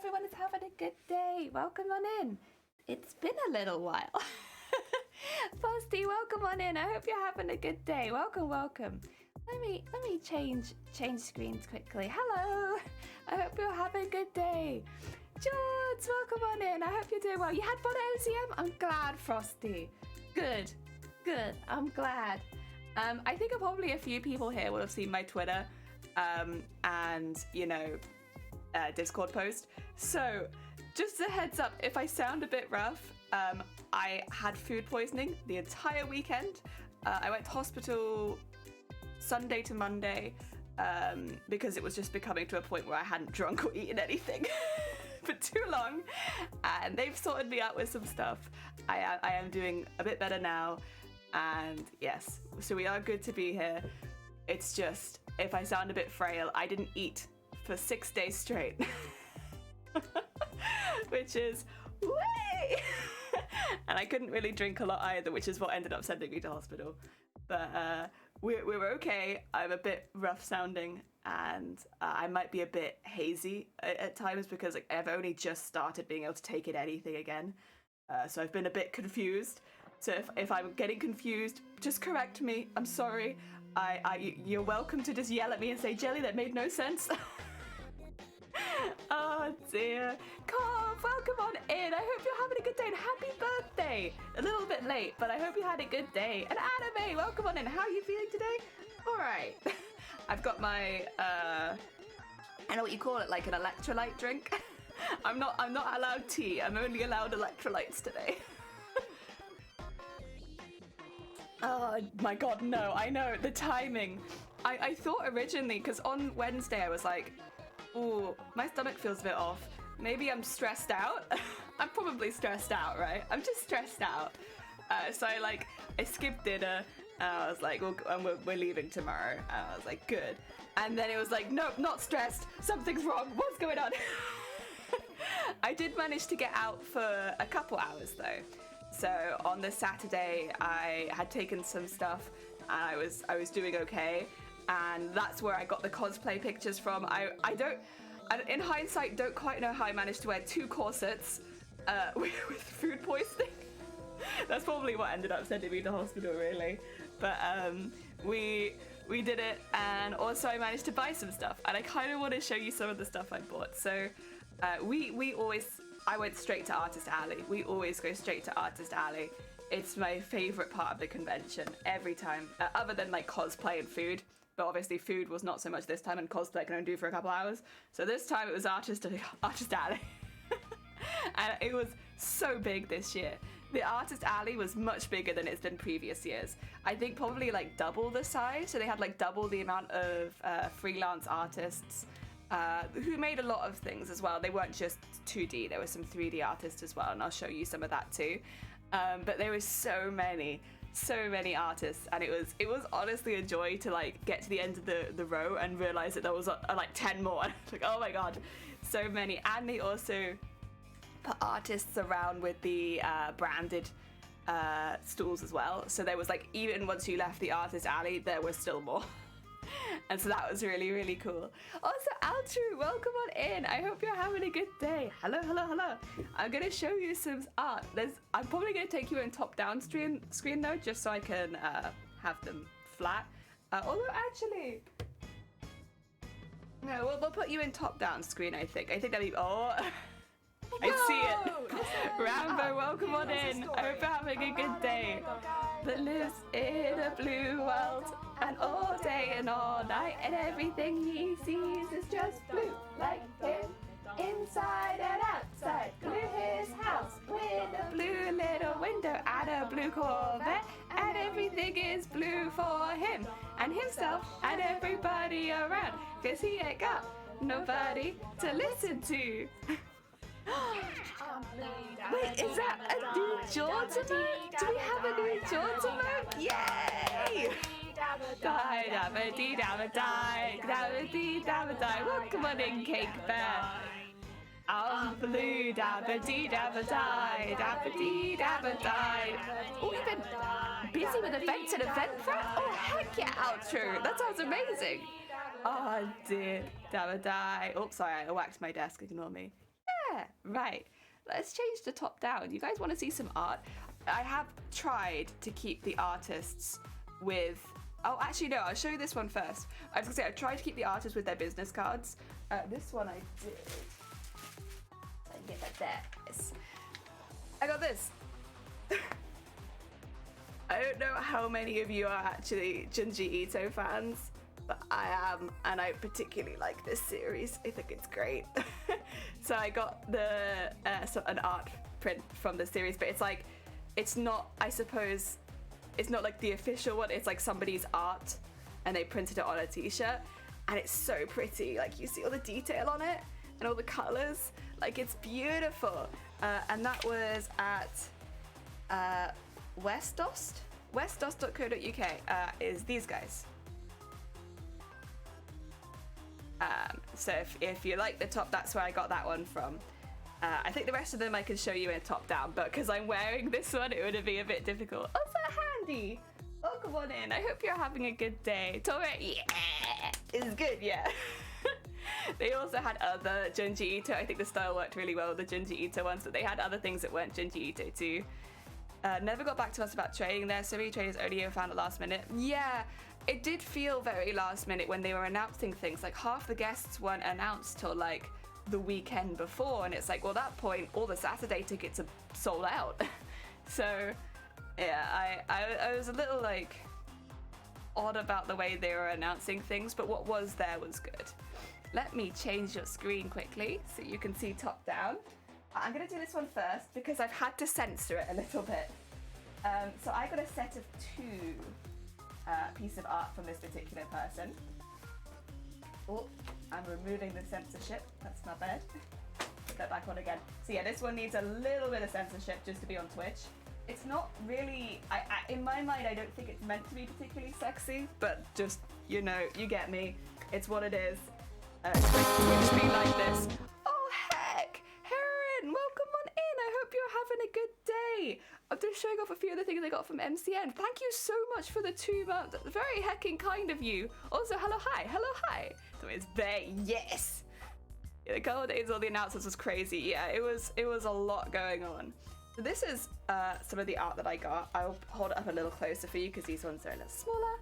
everyone is having a good day. Welcome on in. It's been a little while. Frosty, welcome on in. I hope you're having a good day. Welcome. Let me change screens quickly. Hello. I hope you're having a good day. George, welcome on in. I hope you're doing well. You had fun at MCM? I'm glad, Frosty. Good. I'm glad. I think probably a few people here will have seen my Twitter and, Discord post. So, just a heads up, if I sound a bit rough, I had food poisoning the entire weekend. I went to hospital Sunday to Monday because it was just becoming to a point where I hadn't drunk or eaten anything for too long, and they've sorted me out with some stuff. I am doing a bit better now, and yes, so we are good to be here. It's just, if I sound a bit frail, I didn't eat for 6 days straight, which is way. And I couldn't really drink a lot either, which is what ended up sending me to hospital. But we were okay. I'm a bit rough sounding, and I might be a bit hazy at times because I've only just started being able to take in anything again. So I've been a bit confused. So if I'm getting confused, just correct me. I'm sorry. You're welcome to just yell at me and say, Jelly, that made no sense. Oh dear. Carl, welcome on in. I hope you're having a good day and happy birthday. A little bit late, but I hope you had a good day. And Anime, welcome on in. How are you feeling today? All right. I've got my, I know what you call it, like an electrolyte drink. I'm not allowed tea. I'm only allowed electrolytes today. Oh my god, no. I know, the timing. I thought originally, because on Wednesday I was like, ooh, my stomach feels a bit off. Maybe I'm stressed out. I'm probably stressed out, right? I'm just stressed out. So I skipped dinner. I was like, we're leaving tomorrow. I was like, good. And then it was like, nope, not stressed. Something's wrong. What's going on? I did manage to get out for a couple hours though. So on the Saturday, I had taken some stuff and I was doing okay. And that's where I got the cosplay pictures from. I in hindsight, don't quite know how I managed to wear 2 corsets with food poisoning. That's probably what ended up sending me to hospital, really. But we did it, and also I managed to buy some stuff. And I kind of want to show you some of the stuff I bought. So I went straight to Artist Alley. We always go straight to Artist Alley. It's my favorite part of the convention every time, other than like cosplay and food. But obviously food was not so much this time, and cosplay I can only do for a couple hours. So this time it was Artist Alley. And it was so big this year. The Artist Alley was much bigger than it's been previous years. I think probably like double the size. So they had like double the amount of freelance artists who made a lot of things as well. They weren't just 2D, there were some 3D artists as well, and I'll show you some of that too. But there were so many artists, and it was honestly a joy to like get to the end of the row and realize that there was like 10 more. Like, oh my god, so many. And they also put artists around with the branded stools as well, so there was like, even once you left the Artist Alley, there was still more. And so that was really, really cool. Also, Altru, welcome on in. I hope you're having a good day. Hello. I'm going to show you some art. I'm probably going to take you in top-down screen though, just so I can have them flat. Although, actually... No, we'll put you in top-down screen, I think. I think that'd be... Oh... I see it. Rambo, welcome on in. I hope you're having a good day. That lives in a blue world, and all day and all night, and everything he sees is just blue, like him, inside and outside. Glue his house with a blue little window and a blue Corvette, and everything is blue for him and himself and everybody around, 'cause he ain't got nobody to listen to. Wait, is that a new George emote? Do we have a new George emote? Yay! Die, dabba dee dabba die, dabba dee dabba die. Welcome on in, Cake Bear. I'm blue, dabba dee dabba die, dabba dee dabba die. Oh, we've been busy with events and event prep? Oh, heck yeah, Outro. That sounds amazing. Oh dear, dabba die. Oops, sorry, I whacked my desk, ignore me. there. Right. Let's change the top down. You guys want to see some art? I have tried to keep the artists with... Oh, actually, no. I'll show you this one first. I was going to say, I tried to keep the artists with their business cards. This one I did. I get that there. Yes. I got this. I don't know how many of you are actually Junji Ito fans, but I am, and I particularly like this series. I think it's great. So I got an art print from the series, but it's not, I suppose, it's not like the official one. It's like somebody's art, and they printed it on a t-shirt, and it's so pretty. Like, you see all the detail on it and all the colors. Like, it's beautiful. And that was at westdost.co.uk is these guys. So if you like the top, that's where I got that one from. I think the rest of them I can show you in top down, but because I'm wearing this one, it would be a bit difficult. Oh, so handy. Oh, come on in. I hope you're having a good day. Tome, yeah, it's good, yeah. They also had other Junji Ito. I think the style worked really well with the Junji Ito ones, but they had other things that weren't Junji Ito too. Never got back to us about trading there. So many traders only ever found it last minute. Yeah, it did feel very last minute when they were announcing things. Like, half the guests weren't announced till like the weekend before, and it's like, well, at that point, all the Saturday tickets are sold out. So yeah, I was a little like odd about the way they were announcing things, but what was there was good. Let me change your screen quickly so you can see top down. I'm going to do this one first because I've had to censor it a little bit. So I got a set of 2 pieces of art from this particular person. Oh, I'm removing the censorship. That's not bad. Put that back on again. So yeah, this one needs a little bit of censorship just to be on Twitch. It's not really, in my mind, I don't think it's meant to be particularly sexy, but just, you know, you get me. It's what it is. Twitch me like this. Oh heck, Heron, welcome on in. I hope you're having a good day. I'm just showing off a few of the things I got from MCM. Thank you so much for the 2 months. Very hecking kind of you. Also, hello, hi. So it's very, yes. Yeah, the couple of days all the announcements was crazy. Yeah, it was a lot going on. So this is some of the art that I got. I'll hold it up a little closer for you because these ones are a little smaller.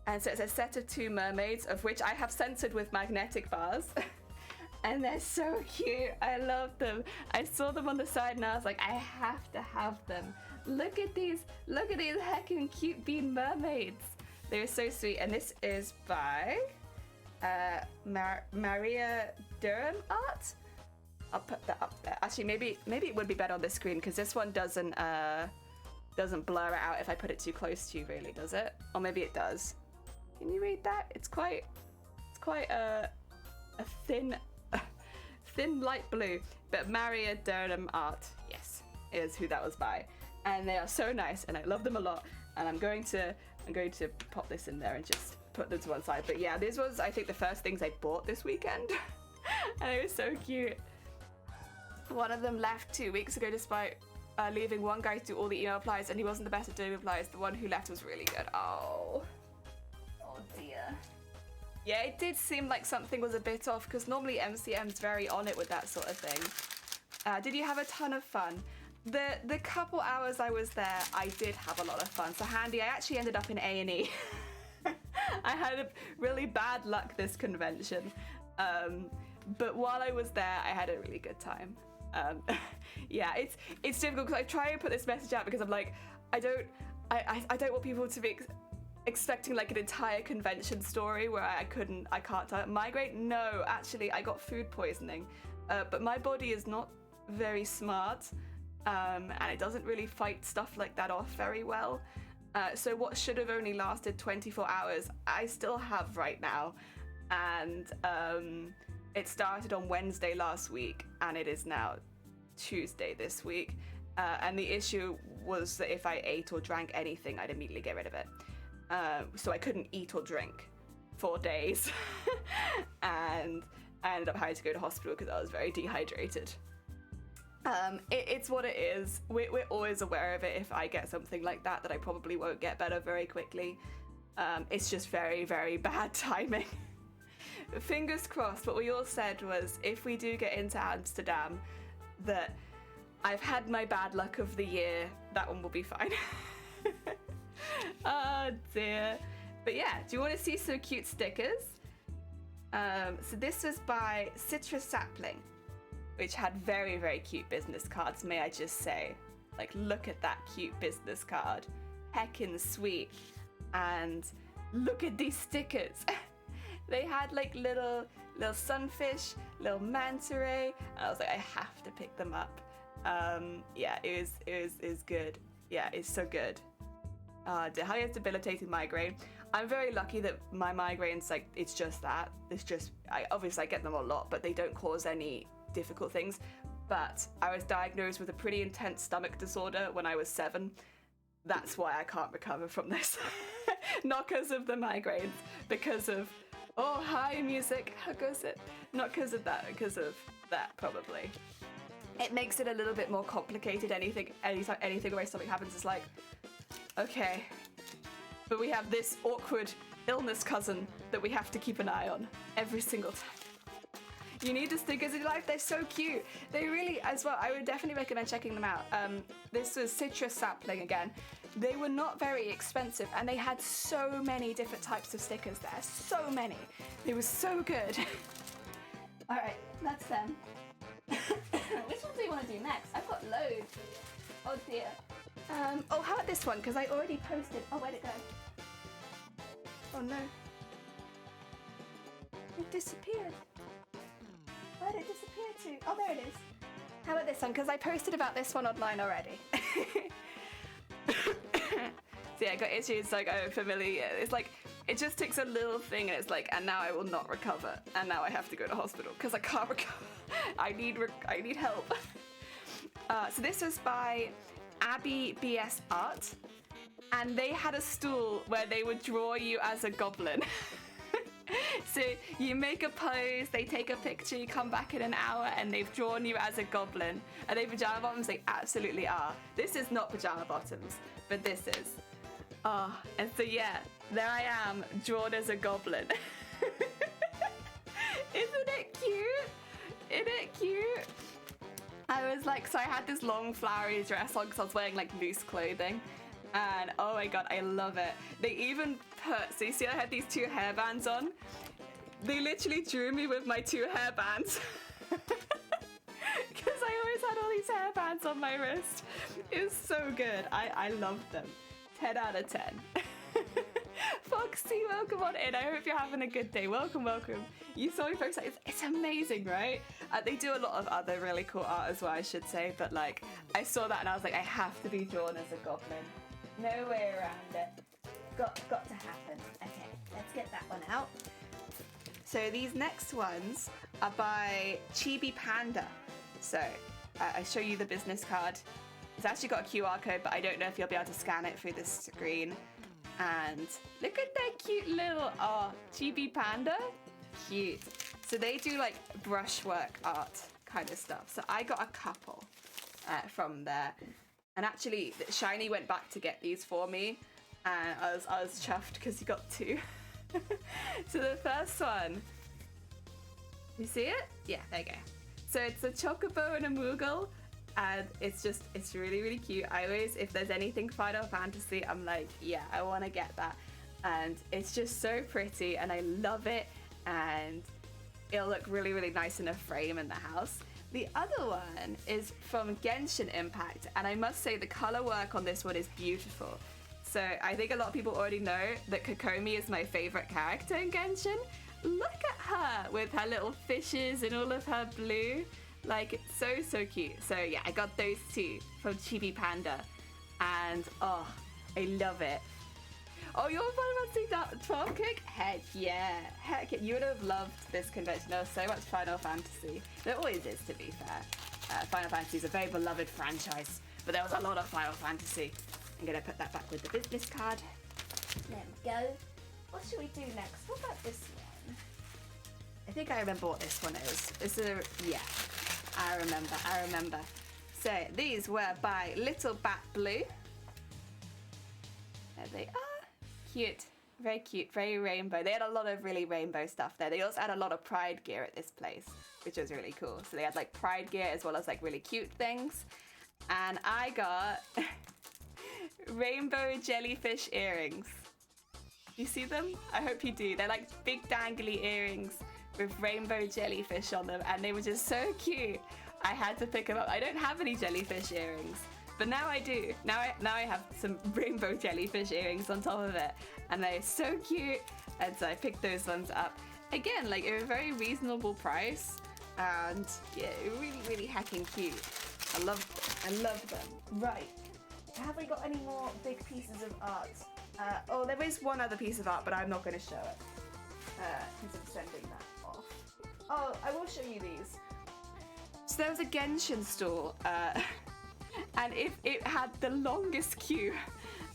And so it's a set of 2 mermaids, of which I have censored with magnetic bars. And they're so cute. I love them. I saw them on the side and I was like, I have to have them. Look at these heckin' cute bead mermaids. They're so sweet. And this is by Maria Durham Art. I'll put that up there. Actually, maybe it would be better on this screen because this one doesn't blur it out if I put it too close to you, really, does it? Or maybe it does. Can you read that? It's quite a thin light blue. But Maria Durham Art, yes, is who that was by, and they are so nice, and I love them a lot. And I'm going to pop this in there and just put them to one side. But yeah, this was, I think, the first things I bought this weekend, and it was so cute. One of them left 2 weeks ago despite leaving one guy to do all the email replies, and he wasn't the best at doing replies. The one who left was really good. Oh dear. Yeah, it did seem like something was a bit off because normally MCM's very on it with that sort of thing. Did you have a ton of fun? The couple hours I was there, I did have a lot of fun. So handy, I actually ended up in A&E. I had really bad luck this convention. But while I was there, I had a really good time. Yeah, it's difficult because I try and put this message out because I'm like, I don't want people to be expecting like an entire convention story where I can't migrate. No, actually, I got food poisoning, but my body is not very smart, and it doesn't really fight stuff like that off very well. So what should have only lasted 24 hours, I still have right now, and it started on Wednesday last week, and it is now Tuesday this week. And the issue was that if I ate or drank anything, I'd immediately get rid of it. So I couldn't eat or drink for days. And I ended up having to go to hospital because I was very dehydrated. It's what it is. We're always aware of it. If I get something like that I probably won't get better very quickly. It's just very, very bad timing. Fingers crossed. What we all said was if we do get into Amsterdam, that I've had my bad luck of the year. That one will be fine. Oh dear. But yeah, do you want to see some cute stickers? So this was by Citrus Sapling, which had very, very cute business cards, may I just say. Like, look at that cute business card. Heckin' sweet. And look at these stickers. They had like little sunfish, little manta ray, and I was like, I have to pick them up. Yeah, it was good. Yeah, it's so good. How you have debilitating migraine. I'm very lucky that my migraines, like, it's just that. It's just, obviously I get them a lot, but they don't cause any difficult things. But I was diagnosed with a pretty intense stomach disorder when I was 7. That's why I can't recover from this. Not because of the migraines, because of, oh, hi music, how goes it? Not because of that, because of that, probably. It makes it a little bit more complicated. Anything where my stomach happens is like, okay, but we have this awkward illness cousin that we have to keep an eye on every single time. You need the stickers in your life, they're so cute. They really, as well, I would definitely recommend checking them out. This was Citrus Sapling again. They were not very expensive and they had so many different types of stickers there, so many. They were so good. All right, that's them. Which one do you want to do next? I've got loads. Oh dear. Oh, how about this one? Because I already posted. Oh, where'd it go? Oh no. It disappeared. Where did it disappear to? Oh, there it is. How about this one? Because I posted about this one online already. So yeah, I got issues like I'm familiar. It's like, it just takes a little thing and it's like, and now I will not recover. And now I have to go to hospital because I can't recover. I need help. So this was by Abby BS Art, and they had a stool where they would draw you as a goblin. So you make a pose, they take a picture, you come back in an hour and they've drawn you as a goblin. Are they pajama bottoms? They absolutely are. This is not pajama bottoms, but this is. Oh, and so yeah, there I am, drawn as a goblin. Isn't it cute? Isn't it cute? I was like, so I had this long flowery dress on because I was wearing like loose clothing. And oh my god, I love it. They even put, so you see I had these 2 hairbands on? They literally drew me with my 2 hairbands. Because I always had all these hairbands on my wrist. It was so good. I loved them. 10 out of 10. Foxy, welcome on in. I hope you're having a good day. Welcome, welcome. You saw me post that. It's amazing, right? They do a lot of other really cool art as well, I should say. But like, I saw that and I was like, I have to be drawn as a goblin. No way around it. Got to happen. Okay, let's get that one out. So these next ones are by Chibi Panda. So I show you the business card. It's actually got a QR code, but I don't know if you'll be able to scan it through the screen. And look at that cute little, oh, Chibi Panda. Cute. So they do like brushwork art kind of stuff. So I got a couple from there. And actually, Shiny went back to get these for me, and I was chuffed because he got 2. So the first one, you see it? Yeah, there you go. So it's a Chocobo and a Moogle, and it's really, really cute. I always, if there's anything Final Fantasy, I'm like, yeah, I want to get that. And it's just so pretty, and I love it, and it'll look really, really nice in a frame in the house. The other one is from Genshin Impact, and I must say the color work on this one is beautiful. So I think a lot of people already know that Kokomi is my favorite character in Genshin. Look at her with her little fishes and all of her blue. Like, it's so, so cute. So yeah, I got those 2 from Chibi Panda, and oh, I love it. Oh, you're Final Fantasy 12 kick? Heck yeah. Heck yeah. You would have loved this convention. There was so much Final Fantasy. There always is, to be fair. Final Fantasy is a very beloved franchise, but there was a lot of Final Fantasy. I'm going to put that back with the business card. There we go. What should we do next? What about this one? I think I remember what this one is. Yeah, I remember. So these were by Little Bat Blue. There they are. Cute. Very cute, very rainbow. They had a lot of really rainbow stuff there. They also had a lot of Pride gear at this place, which was really cool. So they had like Pride gear as well as like really cute things. And I got rainbow jellyfish earrings. You see them? I hope you do. They're like big dangly earrings with rainbow jellyfish on them, and they were just so cute. I had to pick them up. I don't have any jellyfish earrings, but now I do. Now I have some rainbow jellyfish earrings on top of it, and they're so cute. And so I picked those ones up. Again, like at a very reasonable price, and yeah, really, really heckin' cute. I love them. Right. Have we got any more big pieces of art? Oh, there is one other piece of art, but I'm not going to show it because I'm sending that off. Oh, I will show you these. So there was a Genshin stall, and it had the longest queue.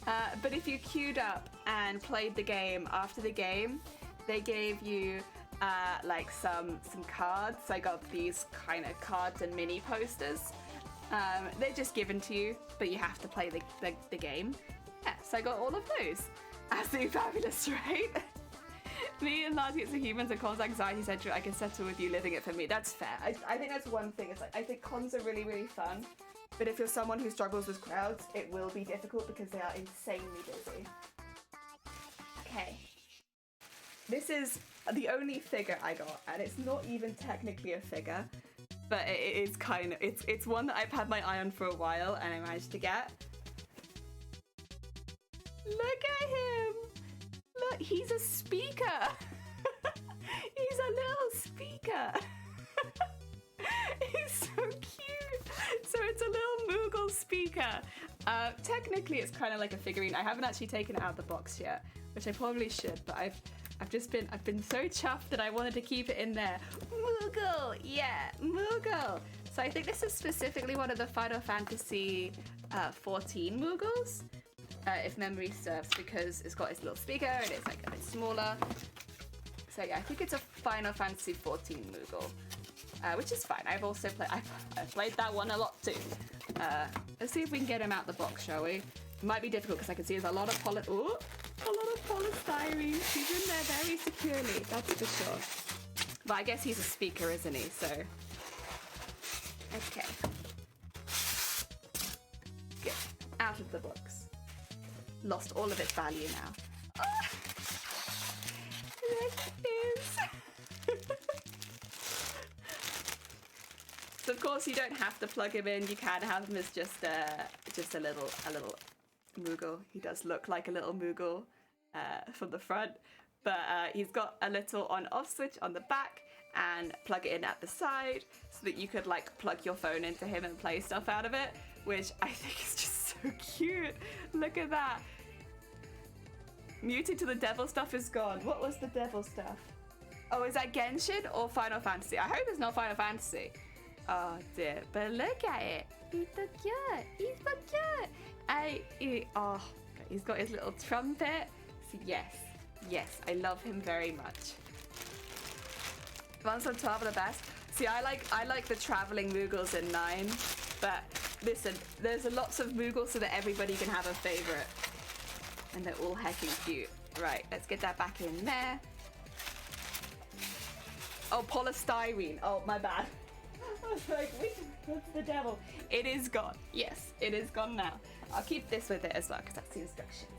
But if you queued up and played the game after the game, they gave you like some cards. So I got these kind of cards and mini posters. They're just given to you, but you have to play the game. Yeah, so I got all of those. Absolutely fabulous, right? Me and Largely It's a Humans and Cons Anxiety Central, I can settle with you living it for me. That's fair. I think that's one thing. It's like, I think cons are really, really fun. But if you're someone who struggles with crowds, it will be difficult because they are insanely busy. Okay. This is the only figure I got, and it's not even technically a figure, but it is kind of, it's one that I've had my eye on for a while, and I managed to get. Look at him! Look, he's a speaker! He's a little speaker! He's so cute! So it's a little Moogle speaker. Technically it's kind of like a figurine. I haven't actually taken it out of the box yet, which I probably should, but I've been so chuffed that I wanted to keep it in there. Moogle! Yeah, Moogle! So I think this is specifically one of the Final Fantasy 14 Moogles. If memory serves, because it's got its little speaker and it's like a bit smaller. So yeah, I think it's a Final Fantasy 14 Moogle, which is fine. I've also played that one a lot too. Let's see if we can get him out the box, shall we? It might be difficult because I can see there's a lot of polystyrene. He's in there very securely, that's for sure. But I guess he's a speaker, isn't he? So okay, get out of the box. Lost all of its value now. Oh, there it is. So of course you don't have to plug him in. You can have him as just a little Moogle. He does look like a little Moogle from the front, but he's got a little on-off switch on the back and plug it in at the side so that you could like plug your phone into him and play stuff out of it, which I think is just so cute. Look at that. Muted to the devil stuff is gone. What was the devil stuff? Oh, is that Genshin or Final Fantasy? I hope it's not Final Fantasy. Oh dear, but look at it. He's so cute. He's so cute. Oh, he's got his little trumpet. So yes, I love him very much. Ones on 12 are the best. See, I like the traveling Moogles in 9, but listen, there's lots of Moogles so that everybody can have a favorite. And they're all heckin' cute. Right, let's get that back in there. Oh, polystyrene. Oh, my bad. I was like, what's the devil? It is gone. Yes, it is gone now. I'll keep this with it as well because that's the instructions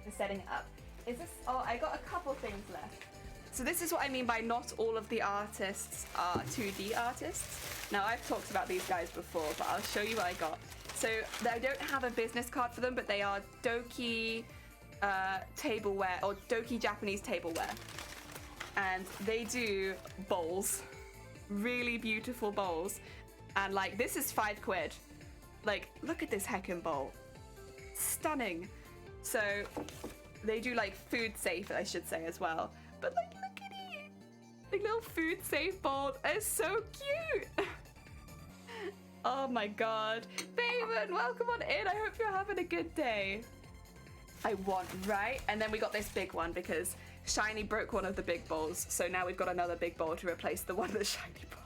for setting it up. Is this? Oh, I got a couple things left. So this is what I mean by not all of the artists are 2D artists. Now, I've talked about these guys before, but I'll show you what I got. So I don't have a business card for them, but they are Doki tableware, or Doki Japanese tableware. And they do bowls. Really beautiful bowls. And like, this is £5. Like, look at this heckin' bowl. Stunning. So they do like food safe, I should say, as well. But like, look at it. Like little food safe bowl. It's so cute. Oh my god. Baven, welcome on in. I hope you're having a good day. I want, right? And then we got this big one because Shiny broke one of the big bowls. So now we've got another big bowl to replace the one that Shiny broke.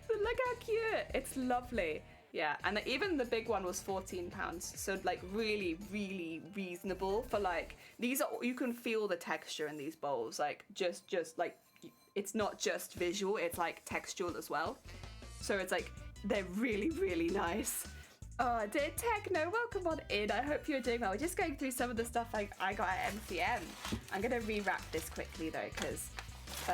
But look how cute. It's lovely. Yeah, and even the big one was £14, so like really, really reasonable for like, these are, you can feel the texture in these bowls, like just like, it's not just visual, it's like textual as well. So it's like, they're really, really nice. Oh, dear Techno, welcome on in. I hope you're doing well. We're just going through some of the stuff I got at MCM. I'm gonna rewrap this quickly though, because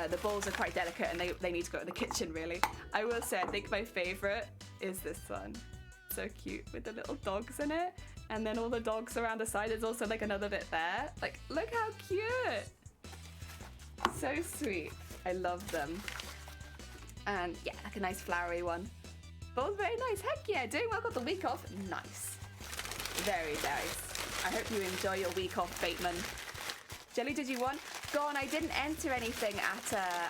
the bowls are quite delicate and they need to go in the kitchen really. I will say, I think my favorite is this one. So cute with the little dogs in it. And then all the dogs around the side. There's also like another bit there. Like, look how cute. So sweet. I love them. And yeah, like a nice flowery one. Both very nice. Heck yeah, doing well, got the week off. Nice. Very nice. I hope you enjoy your week off, Bateman. Jelly, did you want? Go on, I didn't enter anything at,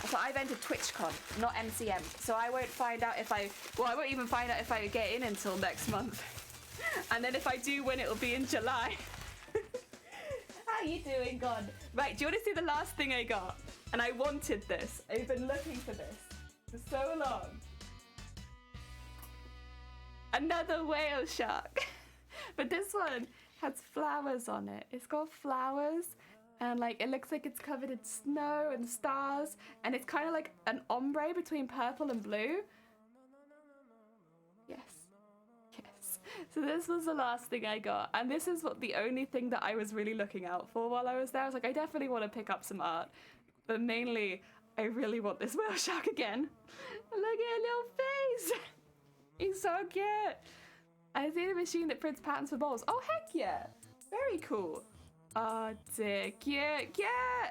so I've entered TwitchCon, not MCM. So I won't find out if I won't even find out if I get in until next month. And then if I do win, it'll be in July. How you doing, God? Right, do you want to see the last thing I got? And I wanted this. I've been looking for this for so long. Another whale shark. But this one has flowers on it. It's got flowers. And like, it looks like it's covered in snow and stars. And it's kind of like an ombre between purple and blue. Yes. Yes. So this was the last thing I got. And this is the only thing that I was really looking out for while I was there. I was like, I definitely want to pick up some art. But mainly, I really want this whale shark again. Look at his little face. He's so cute. I see the machine that prints patterns for bowls. Oh, heck yeah. Very cool. Oh dear, cute,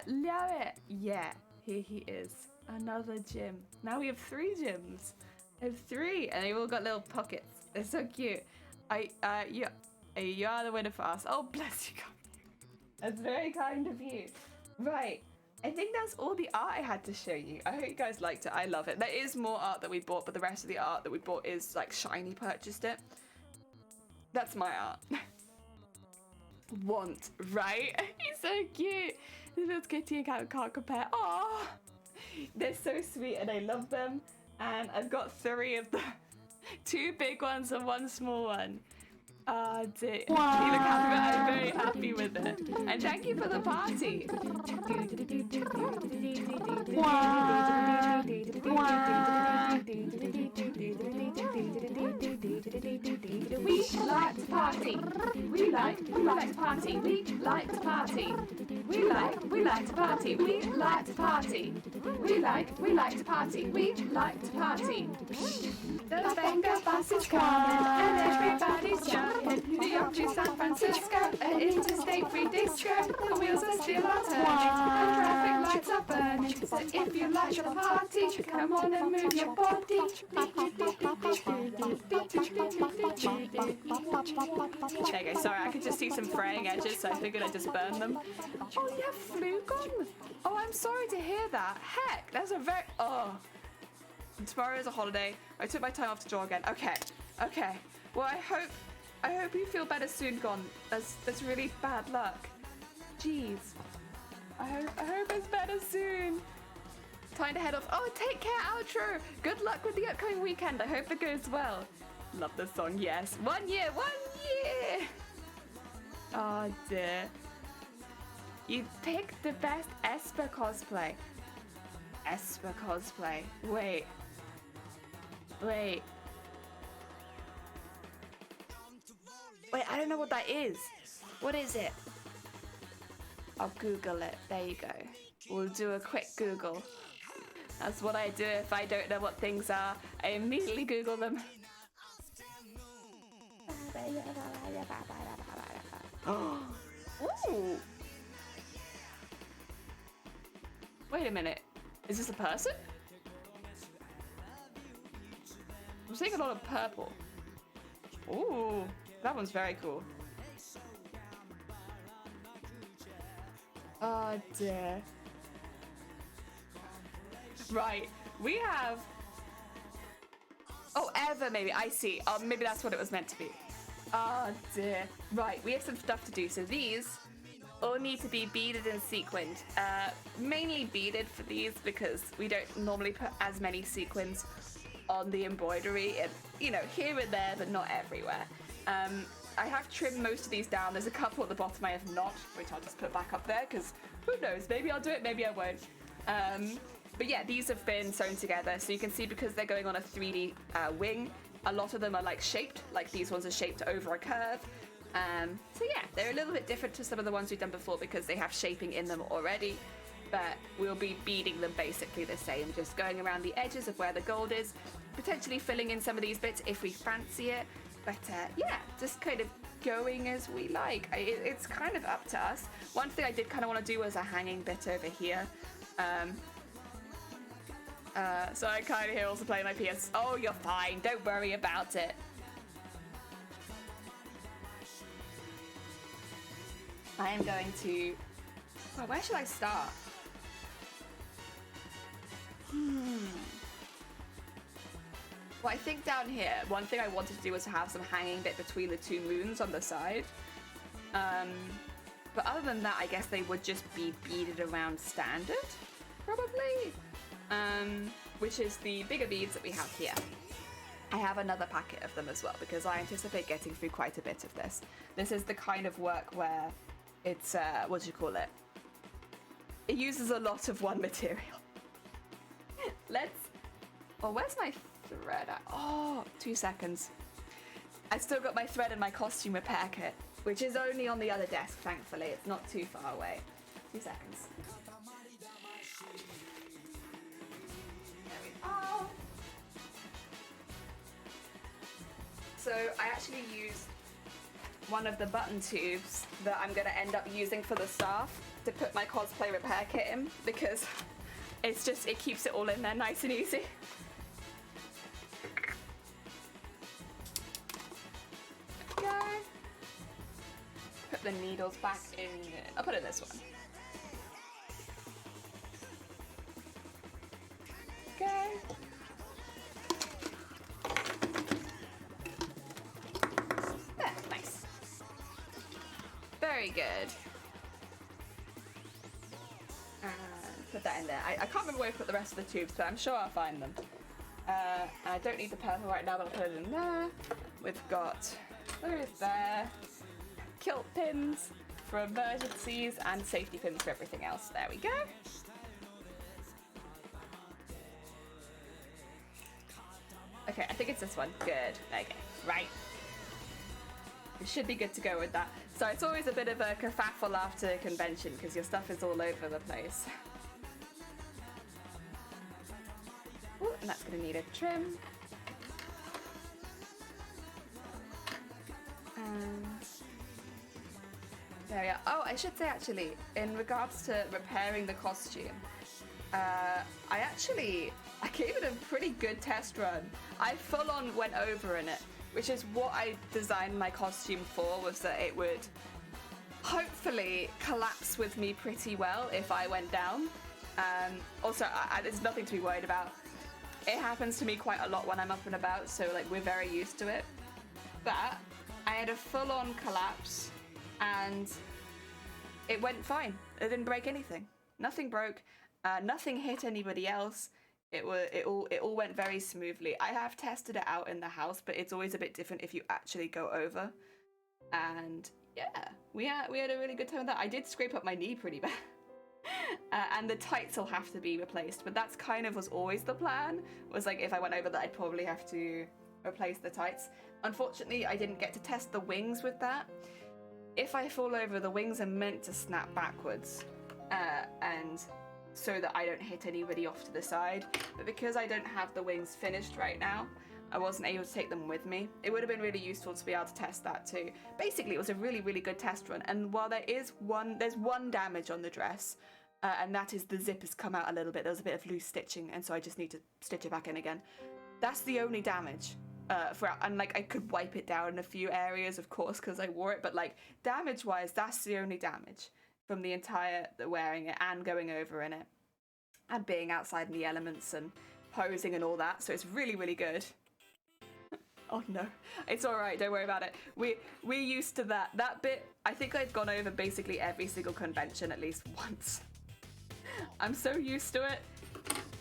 love it. Yeah, here he is, another gym. Now we have 3 gyms. I have 3, and they've all got little pockets. They're so cute. You are the winner for us. Oh, bless you, God. That's very kind of you. Right, I think that's all the art I had to show you. I hope you guys liked it. I love it. There is more art that we bought, but the rest of the art that we bought is like Shiny purchased it. That's my art. Want, right? He's so cute. This little kitty can't compare. Oh, they're so sweet and I love them. And I've got 3 of them. 2 big ones and 1 small one. Oh dear. You look happy, but I'm very happy with it. And thank you for the party. We like to party. We like to party. We like to party. We like to party. We like to party. We like to party. We like to party. The Venga bus is coming and everybody's jumping. New York to San Francisco, an interstate free disco. The wheels are still are turning, the traffic lights are burning. So if you like the party, come on and move your body. There you go. Sorry, I could just see some fraying edges, so I figured I'd just burn them. Oh, you have flu gone? Oh, I'm sorry to hear that. Heck, that's a very... Oh. Tomorrow is a holiday. I took my time off to draw again. Okay. Okay. Well, I hope you feel better soon, Gon. That's really bad luck. Jeez. I hope it's better soon. Time to head off. Oh, take care, outro. Good luck with the upcoming weekend. I hope it goes well. Love this song, yes. 1 year, 1 year. Oh, dear. You picked the best Esper cosplay. Esper cosplay. Wait. Wait, I don't know what that is. What is it? I'll Google it. There you go. We'll do a quick Google. That's what I do if I don't know what things are. I immediately Google them. Ooh. Wait a minute. Is this a person? I'm seeing a lot of purple. Ooh, that one's very cool. Oh dear. Right, we have... Oh, Eva maybe, I see. Oh, maybe that's what it was meant to be. Oh dear. Right, we have some stuff to do. So these all need to be beaded and sequined. Mainly beaded for these because we don't normally put as many sequins on the embroidery, and you know, here and there, but not everywhere. I have trimmed most of these down. There's a couple at the bottom I have not, which I'll just put back up there because who knows, maybe I'll do it, maybe I won't. But yeah, these have been sewn together, so you can see because they're going on a 3D wing, a lot of them are like shaped, like these ones are shaped over a curve. So yeah, they're a little bit different to some of the ones we've done before because they have shaping in them already, but we'll be beading them basically the same, just going around the edges of where the gold is, potentially filling in some of these bits if we fancy it. But yeah, just kind of going as we like. It's kind of up to us. One thing I did kind of want to do was a hanging bit over here. So I kind of hear also playing my PS. Oh, you're fine. Don't worry about it. I am going to... Oh, where should I start? Well, I think down here, one thing I wanted to do was to have some hanging bit between the two moons on the side. But other than that, I guess they would just be beaded around standard, probably. Which is the bigger beads that we have here. I have another packet of them as well because I anticipate getting through quite a bit of this. This is the kind of work where it's, what do you call it? It uses a lot of one material. Oh, where's my thread at? Oh, 2 seconds. I still got my thread and my costume repair kit, which is only on the other desk, thankfully. It's not too far away. 2 seconds. There we go. So I actually used one of the button tubes that I'm going to end up using for the staff to put my cosplay repair kit in because it keeps it all in there nice and easy. Put the needles back in. I'll put it in this one. Okay. There, nice. Very good. And put that in there. I can't remember where I put the rest of the tubes, but I'm sure I'll find them. And I don't need the purple right now, but I'll put it in there. We've got those there. Kilt pins for emergencies and safety pins for everything else. There we go. Okay, I think it's this one. Good. Okay, right. We should be good to go with that. So it's always a bit of a kerfuffle after convention because your stuff is all over the place. Ooh, and that's going to need a trim. And there we are. Oh, I should say actually, in regards to repairing the costume, I gave it a pretty good test run. I full on went over in it, which is what I designed my costume for, was that it would hopefully collapse with me pretty well if I went down. Also, there's nothing to be worried about. It happens to me quite a lot when I'm up and about, so like we're very used to it. But I had a full on collapse and it went fine. It didn't break anything. Nothing broke. Nothing hit anybody else. It all went very smoothly. I have tested it out in the house, but it's always a bit different if you actually go over. And yeah, we had a really good time with that. I did scrape up my knee pretty bad. And the tights will have to be replaced, but that's kind of was always the plan. Was like if I went over that, I'd probably have to replace the tights. Unfortunately, I didn't get to test the wings with that. If I fall over, the wings are meant to snap backwards, and so that I don't hit anybody off to the side. But because I don't have the wings finished right now, I wasn't able to take them with me. It would have been really useful to be able to test that too. Basically, it was a really, really good test run. And while there's one damage on the dress, and that is the zip has come out a little bit. There was a bit of loose stitching, and so I just need to stitch it back in again. That's the only damage. And like I could wipe it down in a few areas, of course, because I wore it. But like damage-wise, that's the only damage from the wearing it and going over in it, and being outside in the elements and posing and all that. So it's really, really good. Oh no, it's all right. Don't worry about it. We're used to that. That bit, I think I've gone over basically every single convention at least once. I'm so used to it.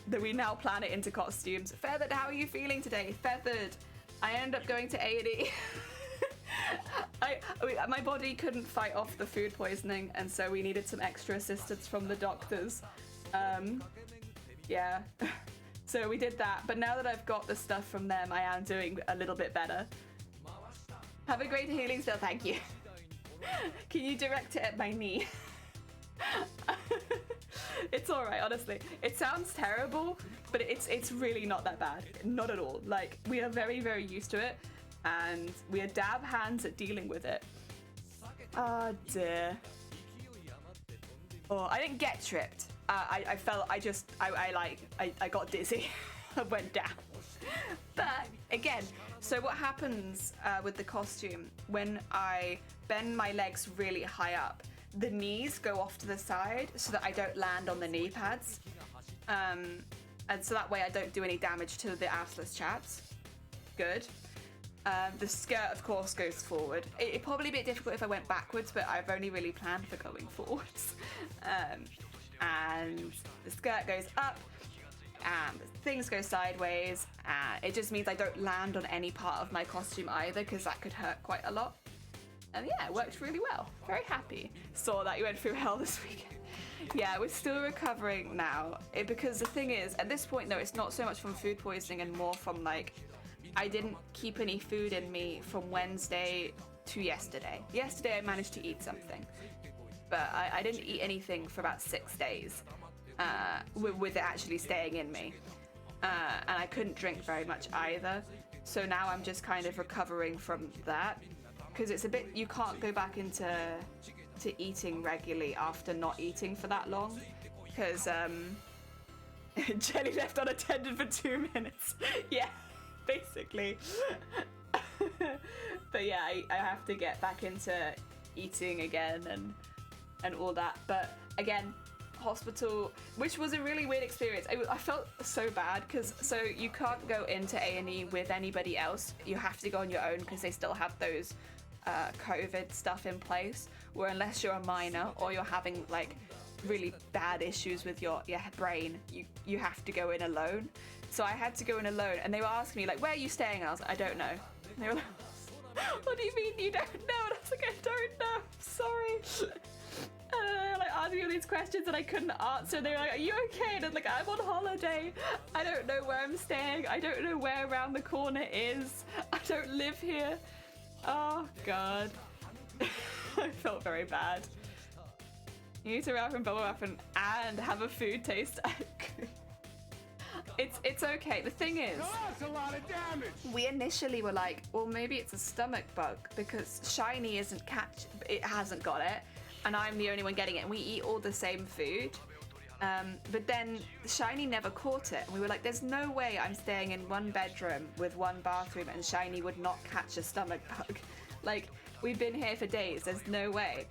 that we now plan it into costumes. Feathered, how are you feeling today? Feathered, I ended up going to A&E. My body couldn't fight off the food poisoning, and so we needed some extra assistance from the doctors. Yeah, so we did that, but now that I've got the stuff from them, I am doing a little bit better. Have a great healing spell, thank you. Can you direct it at my knee? It's alright, honestly. It sounds terrible, but it's really not that bad. Not at all. Like, we are very, very used to it, and we are dab hands at dealing with it. Oh dear. Oh, I didn't get tripped. I got dizzy. I went down. But again, so what happens with the costume, when I bend my legs really high up, the knees go off to the side so that I don't land on the knee pads. And so that way I don't do any damage to the assless chaps. Good. The skirt, of course, goes forward. It'd probably be a bit difficult if I went backwards, but I've only really planned for going forwards. And the skirt goes up, and things go sideways, and it just means I don't land on any part of my costume either, because that could hurt quite a lot. And yeah, it worked really well. Very happy. Saw that you went through hell this weekend. Yeah, we're still recovering now. Because the thing is, at this point though, it's not so much from food poisoning and more from like, I didn't keep any food in me from Wednesday to yesterday. Yesterday I managed to eat something, but I didn't eat anything for about 6 days with it actually staying in me. And I couldn't drink very much either. So now I'm just kind of recovering from that. Because it's a bit, you can't go back into eating regularly after not eating for that long. Because Jelly left unattended for 2 minutes. Yeah, basically. But yeah, I have to get back into eating again and all that. But again, hospital, which was a really weird experience. I felt so bad because so you can't go into A&E with anybody else. You have to go on your own because they still have those COVID stuff in place, where unless you're a minor or you're having like really bad issues with your brain, you have to go in alone. So I had to go in alone, and they were asking me like, where are you staying? And I was like, I don't know. And they were like, what do you mean you don't know? And I was like, I don't know, sorry. Like asking me all these questions that I couldn't answer. They were like, are you okay? And I'm like, I'm on holiday. I don't know where I'm staying. I don't know where around the corner is. I don't live here. Oh god. I felt very bad. You need to wrap and bubble wrap and have a food taste. It's okay. The thing is, that's a lot of damage. We initially were like, well, maybe it's a stomach bug because Shiny it hasn't got it, and I'm the only one getting it, and we eat all the same food. But then Shiny never caught it, and we were like, there's no way I'm staying in one bedroom with one bathroom and Shiny would not catch a stomach bug. Like, we've been here for days, there's no way.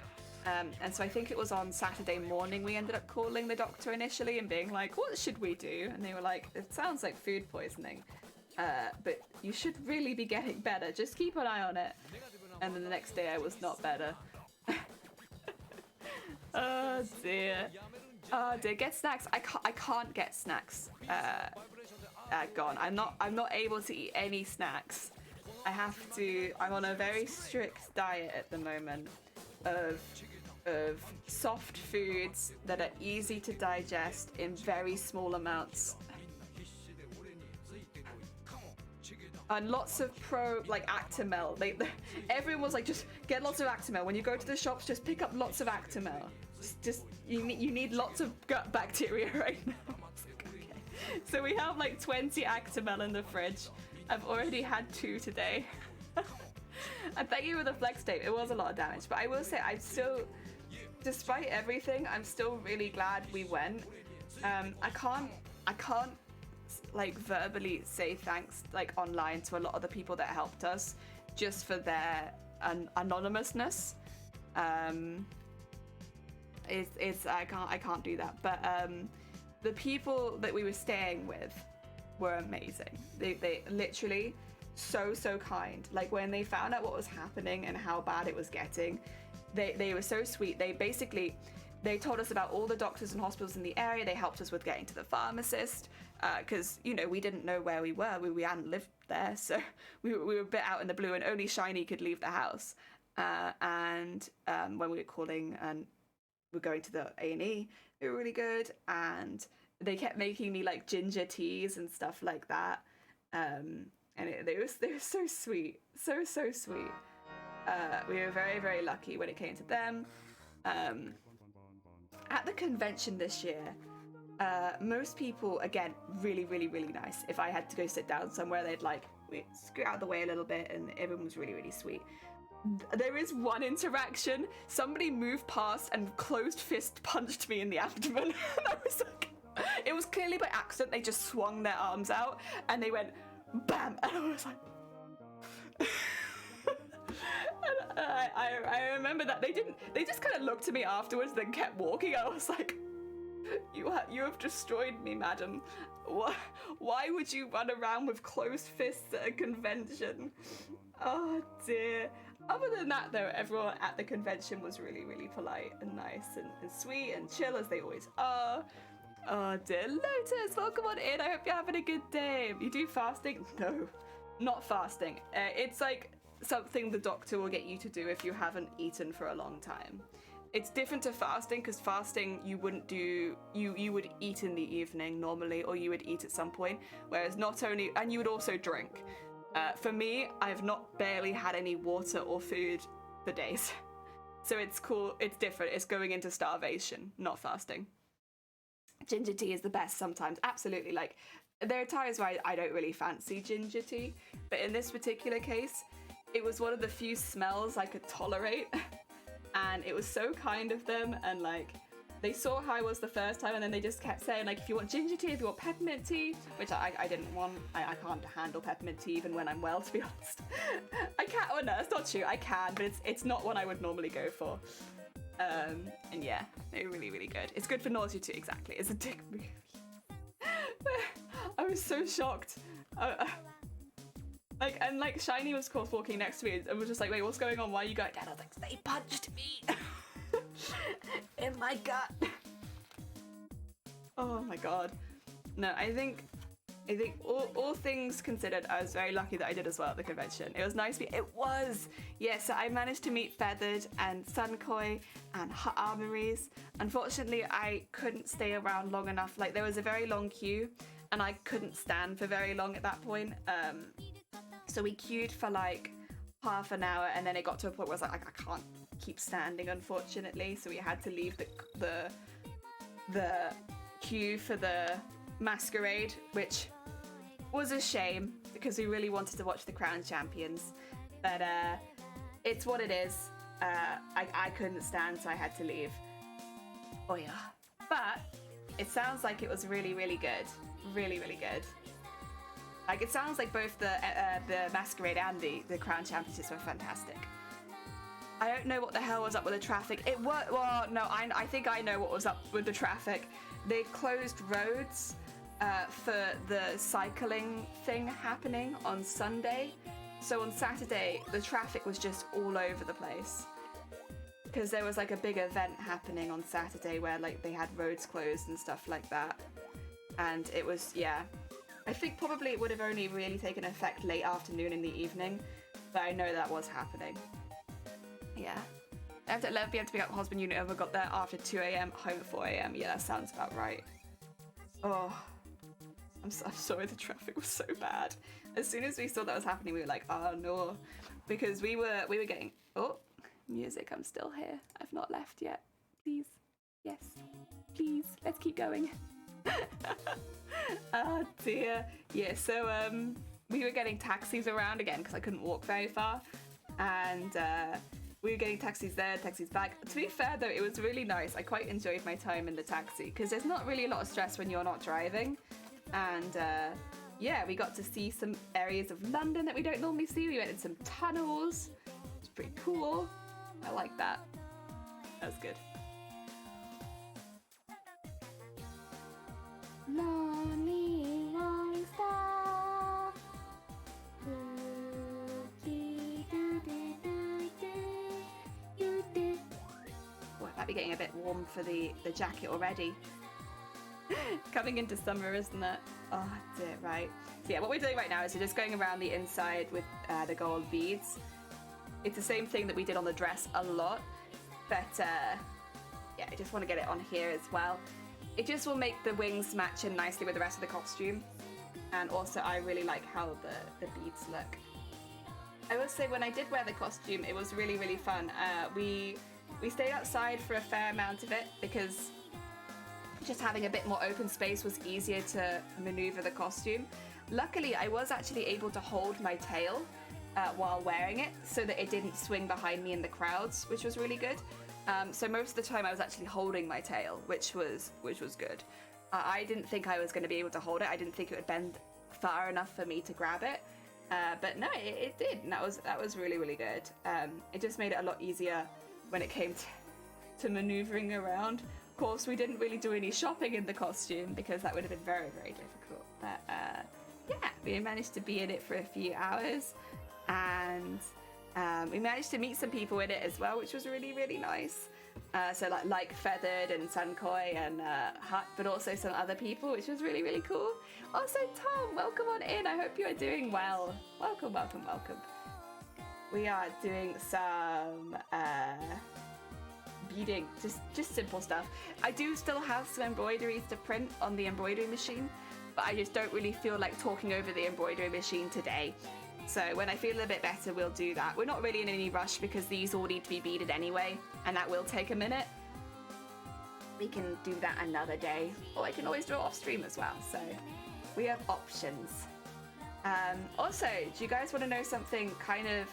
And so I think it was on Saturday morning we ended up calling the doctor initially and being like, what should we do? And they were like, it sounds like food poisoning, but you should really be getting better, just keep an eye on it. And then the next day I was not better. Oh dear. Oh dear, get snacks. I can't get snacks gone. I'm not able to eat any snacks. I'm on a very strict diet at the moment of soft foods that are easy to digest in very small amounts. And lots of Actimel. Everyone was like, just get lots of Actimel. When you go to the shops, just pick up lots of Actimel. Just you need lots of gut bacteria right now. I was like, okay. So we have like 20 Actimel in the fridge. I've already had 2 today. And thank you for the flex tape. It was a lot of damage, but I will say I'm still, despite everything, I'm still really glad we went. I can't like verbally say thanks like online to a lot of the people that helped us just for their anonymousness. I can't do that, but the people that we were staying with were amazing. They literally so kind. Like when they found out what was happening and how bad it was getting, they were so sweet. They basically, They told us about all the doctors and hospitals in the area. They helped us with getting to the pharmacist, because, you know, we didn't know where we were. We hadn't lived there, so we were a bit out in the blue, and only Shiny could leave the house. And when we were calling and we're going to the A&E, they were really good, and they kept making me like ginger teas and stuff like that. And they were so sweet, so sweet. We were very, very lucky when it came to them. At the convention this year, most people, again, really, really, really nice. If I had to go sit down somewhere, they'd like scoot out of the way a little bit, and everyone was really, really sweet. There is one interaction. Somebody moved past and closed fist punched me in the abdomen. And I was like, it was clearly by accident. They just swung their arms out and they went bam, and I was like. And I remember that they just kind of looked at me afterwards, then kept walking. I was like, you have destroyed me, madam. Why would you run around with closed fists at a convention? Oh dear. Other than that, though, everyone at the convention was really, really polite and nice and sweet and chill, as they always are. Oh dear. Lotus, welcome on in. I hope you're having a good day. You do fasting? No, not fasting. It's like something the doctor will get you to do if you haven't eaten for a long time. It's different to fasting, because fasting you wouldn't do, you would eat in the evening normally, or you would eat at some point, whereas not only, and you would also drink. For me, I've barely had any water or food for days. So it's cool, it's different, it's going into starvation, not fasting. Ginger tea is the best sometimes, absolutely. Like, there are times where I don't really fancy ginger tea, but in this particular case, it was one of the few smells I could tolerate. And it was so kind of them, and like, they saw how I was the first time, and then they just kept saying, like, if you want ginger tea, if you want peppermint tea, which I didn't want. I can't handle peppermint tea even when I'm well, to be honest. I can't, oh no, that's not true, I can, but it's not one I would normally go for. And yeah, they're really, really good. It's good for nausea too, exactly. It's a dick movie. I was so shocked. Like Shiny was, of course, walking next to me and was just like, wait, what's going on? Why are you going? Dad, I was like, they punched me in my gut. Oh my god. No, I think all things considered, I was very lucky that I did as well at the convention. It was nice. It was. Yeah, so I managed to meet Feathered and Sunkoi and Hut Armories. Unfortunately, I couldn't stay around long enough. Like, there was a very long queue and I couldn't stand for very long at that point. So we queued for like half an hour, and then it got to a point where I was like, I can't keep standing, unfortunately. So we had to leave the queue for the masquerade, which was a shame because we really wanted to watch the Crown Champions. But it's what it is. I couldn't stand, so I had to leave. Oh yeah. But it sounds like it was really, really good. Really, really good. Like, it sounds like both the Masquerade and the Crown Championships were fantastic. I don't know what the hell was up with the traffic. It was, well, no, I think I know what was up with the traffic. They closed roads for the cycling thing happening on Sunday. So on Saturday, the traffic was just all over the place. Because there was like a big event happening on Saturday where like they had roads closed and stuff like that. And it was, yeah. I think probably it would have only really taken effect late afternoon in the evening, but I know that was happening. Yeah. After 11 p.m. to pick up my husband, unit over, got there after 2 a.m, home at 4 a.m. Yeah, that sounds about right. Oh, I'm sorry the traffic was so bad. As soon as we saw that was happening, we were like, oh no. Because we were getting, oh, music, I'm still here. I've not left yet. Please. Yes. Please. Let's keep going. Oh dear. Yeah, so we were getting taxis around again because I couldn't walk very far, and we were getting taxis there, taxis back. To be fair though, it was really nice. I quite enjoyed my time in the taxi because there's not really a lot of stress when you're not driving, and yeah, we got to see some areas of London that we don't normally see. We went in some tunnels. It's pretty cool. I like that. That was good. Lonely, lonely star. Oh, might be getting a bit warm for the jacket already. Coming into summer, isn't it? Oh dear, right. So yeah, what we're doing right now is we're just going around the inside with the gold beads. It's the same thing that we did on the dress a lot, but yeah, I just want to get it on here as well. It just will make the wings match in nicely with the rest of the costume. And also I really like how the beads look. I will say when I did wear the costume, it was really, really fun. We stayed outside for a fair amount of it because just having a bit more open space was easier to maneuver the costume. Luckily, I was actually able to hold my tail while wearing it so that it didn't swing behind me in the crowds, which was really good. So most of the time I was actually holding my tail, which was good. I didn't think I was going to be able to hold it. I didn't think it would bend far enough for me to grab it. But no, it did, and that was really, really good. It just made it a lot easier when it came to maneuvering around. Of course, we didn't really do any shopping in the costume because that would have been very, very difficult. But yeah, we managed to be in it for a few hours, and we managed to meet some people in it as well, which was really, really nice. So like Feathered and Sunkoi and Hut, but also some other people, which was really, really cool. Also, Tom, welcome on in. I hope you are doing well. Welcome, welcome, welcome. We are doing some beading, just simple stuff. I do still have some embroideries to print on the embroidery machine, but I just don't really feel like talking over the embroidery machine today. So when I feel a bit better, we'll do that. We're not really in any rush because these all need to be beaded anyway, and that will take a minute. We can do that another day, or I can always do it off stream as well. So we have options. Also, do you guys want to know something kind of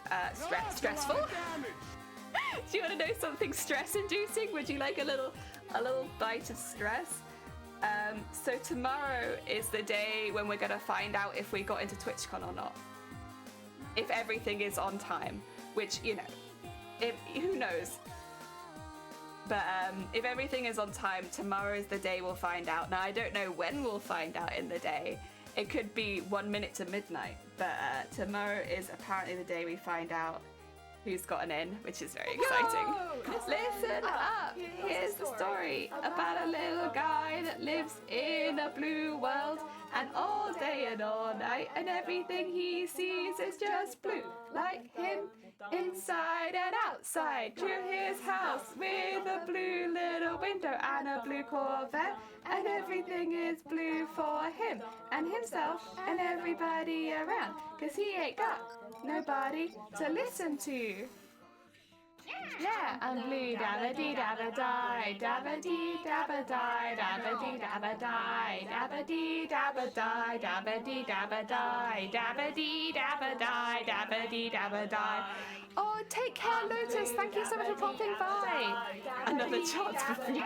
stressful? Do you want to know something stress-inducing? Would you like a little bite of stress? So tomorrow is the day when we're gonna find out if we got into TwitchCon or not. If everything is on time, which, you know, who knows? But if everything is on time, tomorrow is the day we'll find out. Now, I don't know when we'll find out in the day. It could be 1 minute to midnight, but tomorrow is apparently the day we find out who's gotten in, which is very exciting. Listen up! Here's the story about a little guy that lives in a blue world, and all day and all night, and everything he sees is just blue, like him, inside and outside. To his house with a blue little window and a blue Corvette, and everything is blue for him and himself and everybody around, 'cause he ain't got nobody to listen to. Yeah, I'm blue, dabba-dee dabba-die, dabba-dee dabba-die, dabba-dee dabba-die, dabba-dee dabba-die, dabba-dee dabba-die, dabba-dee dabba-die, dabba-dee dabba-die. Oh, take care, Lotus. Thank you so much for popping by. Another chance for free.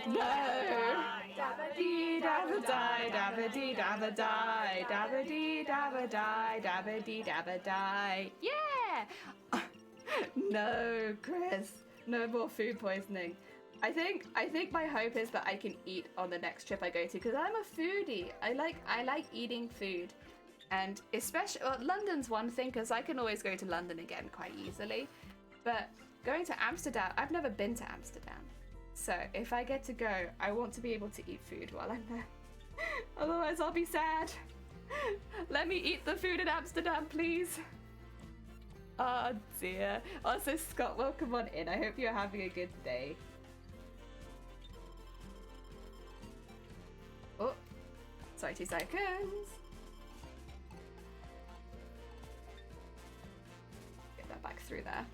No. Dabba-dee dabba-die, dabba-dee dabba-die, dabba-dee dabba-die, dabba-dee dabba-die. Yeah. No, Chris. No more food poisoning. I think my hope is that I can eat on the next trip I go to, because I'm a foodie. I like eating food. And especially, well, London's one thing, because I can always go to London again quite easily. But going to Amsterdam, I've never been to Amsterdam. So if I get to go, I want to be able to eat food while I'm there. Otherwise, I'll be sad. Let me eat the food in Amsterdam, please. Oh dear. Also, Scott, welcome on in. I hope you're having a good day. Oh, sorry, 2 seconds. Get that back through there.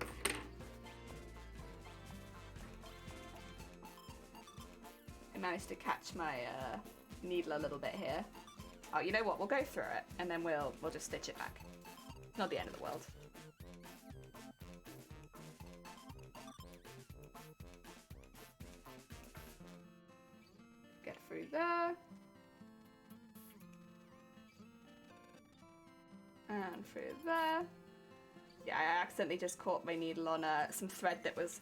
I managed to catch my needle a little bit here. Oh, you know what? We'll go through it and then we'll just stitch it back. Not the end of the world. Get through there. And through there. Yeah, I accidentally just caught my needle on some thread that was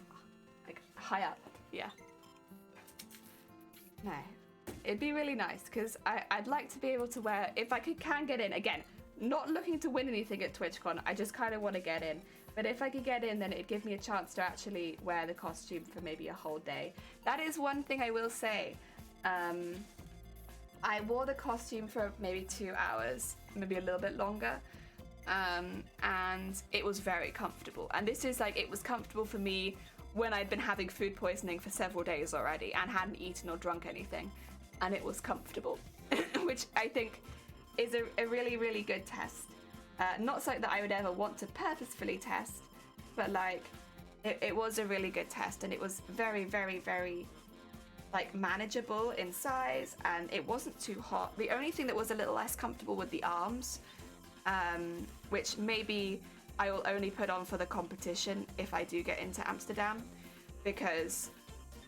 like high up. Yeah. No. It'd be really nice because I'd like to be able to wear, if I can get in, again, not looking to win anything at TwitchCon, I just kind of want to get in. But if I could get in, then it'd give me a chance to actually wear the costume for maybe a whole day. That is one thing I will say. I wore the costume for maybe 2 hours, maybe a little bit longer. And it was very comfortable. And this is like, it was comfortable for me when I'd been having food poisoning for several days already and hadn't eaten or drunk anything. And it was comfortable, which I think is a really, really good test. Not something that I would ever want to purposefully test, but like, it was a really good test, and it was very, very, very like manageable in size, and it wasn't too hot. The only thing that was a little less comfortable were the arms, which maybe I will only put on for the competition if I do get into Amsterdam, because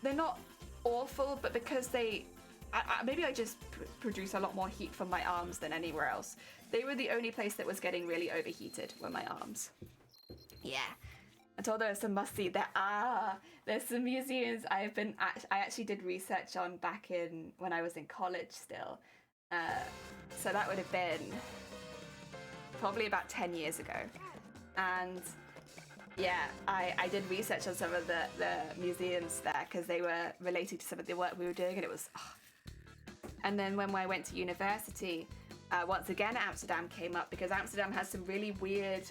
they're not awful, but because maybe I just produce a lot more heat from my arms than anywhere else. They were the only place that was getting really overheated were my arms. Yeah. And although there's some must see, there's some museums I actually did research on back in when I was in college still. So that would have been probably about 10 years ago. And yeah, I did research on some of the museums there because they were related to some of the work we were doing, and it was... And then when I went to university, once again Amsterdam came up, because Amsterdam has some really weird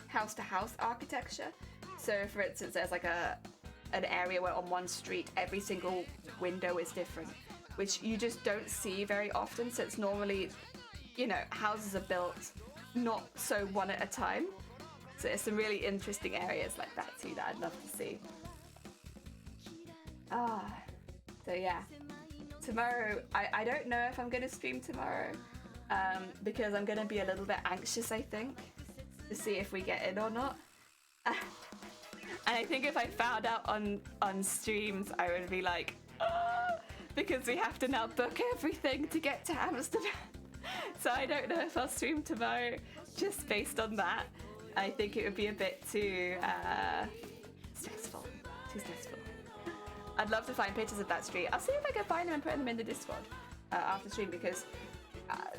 house-to-house architecture. So for instance, there's like an area where on one street every single window is different, which you just don't see very often. So it's normally, you know, houses are built not so one at a time. So there's some really interesting areas like that too that I'd love to see. So yeah. Tomorrow, I don't know if I'm going to stream tomorrow, because I'm going to be a little bit anxious, I think, to see if we get in or not. And I think if I found out on streams, I would be like, because we have to now book everything to get to Amsterdam. So I don't know if I'll stream tomorrow just based on that. I think it would be a bit too stressful. I'd love to find pictures of that street. I'll see if I can find them and put them in the Discord after stream, because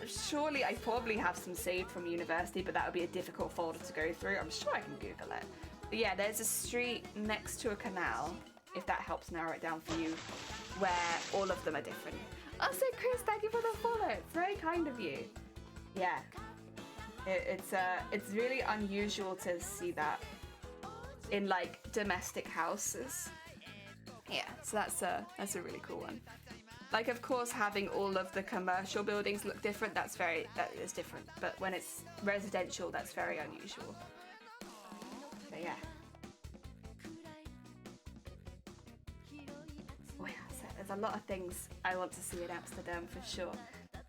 surely I probably have some saved from university, but that would be a difficult folder to go through. I'm sure I can Google it. But yeah, there's a street next to a canal, if that helps narrow it down for you, where all of them are different. Also, Chris, thank you for the follow. It's very kind of you. Yeah, it's really unusual to see that in like domestic houses. Yeah, so that's a really cool one. Like, of course, having all of the commercial buildings look different, that is different. But when it's residential, that's very unusual. So yeah. Oh yeah, so there's a lot of things I want to see in Amsterdam for sure.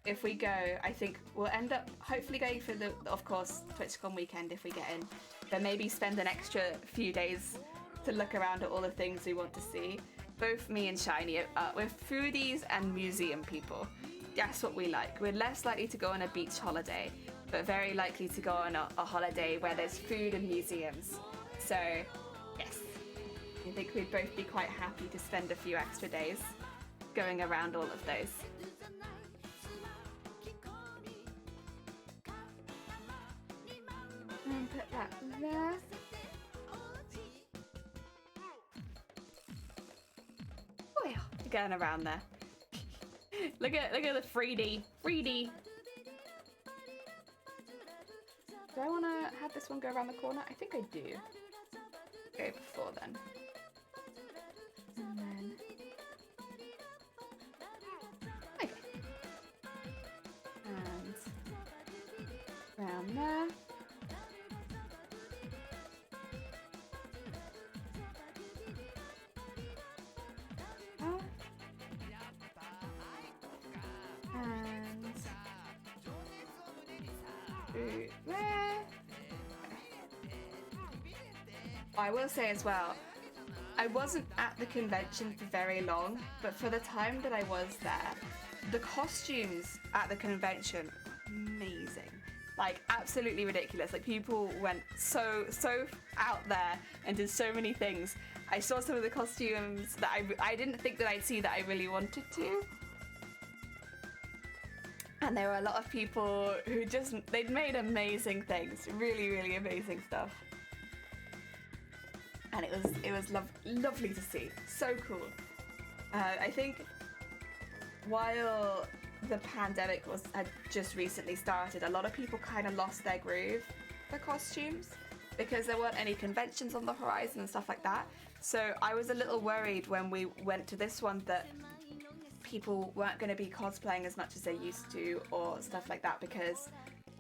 If we go, I think we'll end up hopefully going for the, of course, TwitchCon weekend if we get in. Then maybe spend an extra few days to look around at all the things we want to see. Both me and Shiny, we're foodies and museum people. That's what we like. We're less likely to go on a beach holiday, but very likely to go on a holiday where there's food and museums. So, yes, I think we'd both be quite happy to spend a few extra days going around all of those. And put that there. Oh yeah, going around there. look at the 3D. Do I want to have this one go around the corner? I think I do. Go before then. And then... Okay. And... around there. And... through there. I will say as well, I wasn't at the convention for very long, but for the time that I was there, the costumes at the convention, amazing. Like, absolutely ridiculous. Like, people went so out there and did so many things. I saw some of the costumes that I didn't think that I'd see that I really wanted to. And there were a lot of people who they'd made amazing things. Really, really amazing stuff. and it was lovely to see. So cool. I think while the pandemic had just recently started, a lot of people kind of lost their groove for costumes because there weren't any conventions on the horizon and stuff like that. So I was a little worried when we went to this one that people weren't going to be cosplaying as much as they used to or stuff like that because,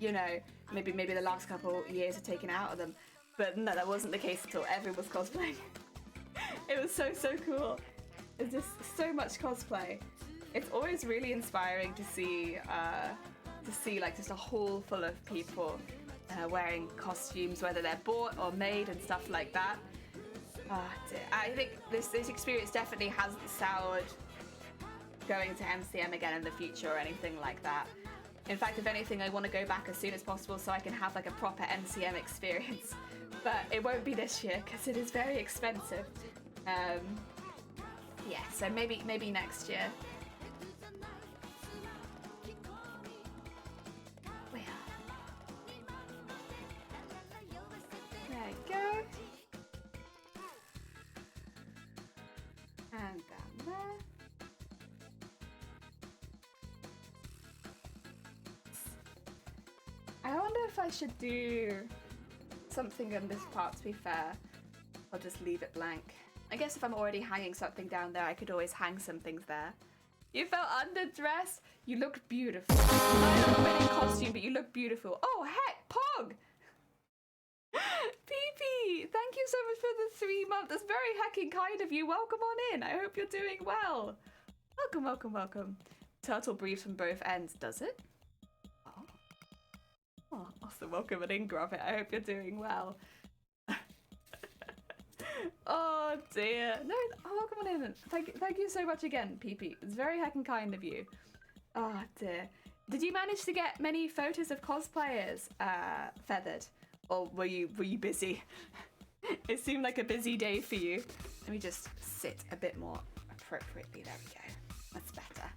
you know, maybe the last couple years had taken out of them. But no, that wasn't the case at all. Everyone was cosplaying. It was so cool. It's just so much cosplay. It's always really inspiring to see like just a hall full of people wearing costumes, whether they're bought or made and stuff like that. I think this experience definitely hasn't soured going to MCM again in the future or anything like that. In fact, if anything, I want to go back as soon as possible so I can have like a proper MCM experience. But it won't be this year because it is very expensive. Yeah, so maybe next year. There you go. And down there. I wonder if I should do something in this part, to be fair. I'll just leave it blank. I guess if I'm already hanging something down there, I could always hang some things there. You felt underdressed? You looked beautiful. I don't know in costume, but you look beautiful. Oh, heck, Pog! PP, thank you so much for the 3 months. That's very hecking kind of you. Welcome on in. I hope you're doing well. Welcome, welcome, welcome. Turtle breathes from both ends, does it? Oh, also welcome and in, Grovit. I hope you're doing well. Oh dear. No, welcome on in. Thank you so much again, PP. It's very heckin' kind of you. Oh dear. Did you manage to get many photos of cosplayers feathered? Or were you busy? It seemed like a busy day for you. Let me just sit a bit more appropriately. There we go. That's better.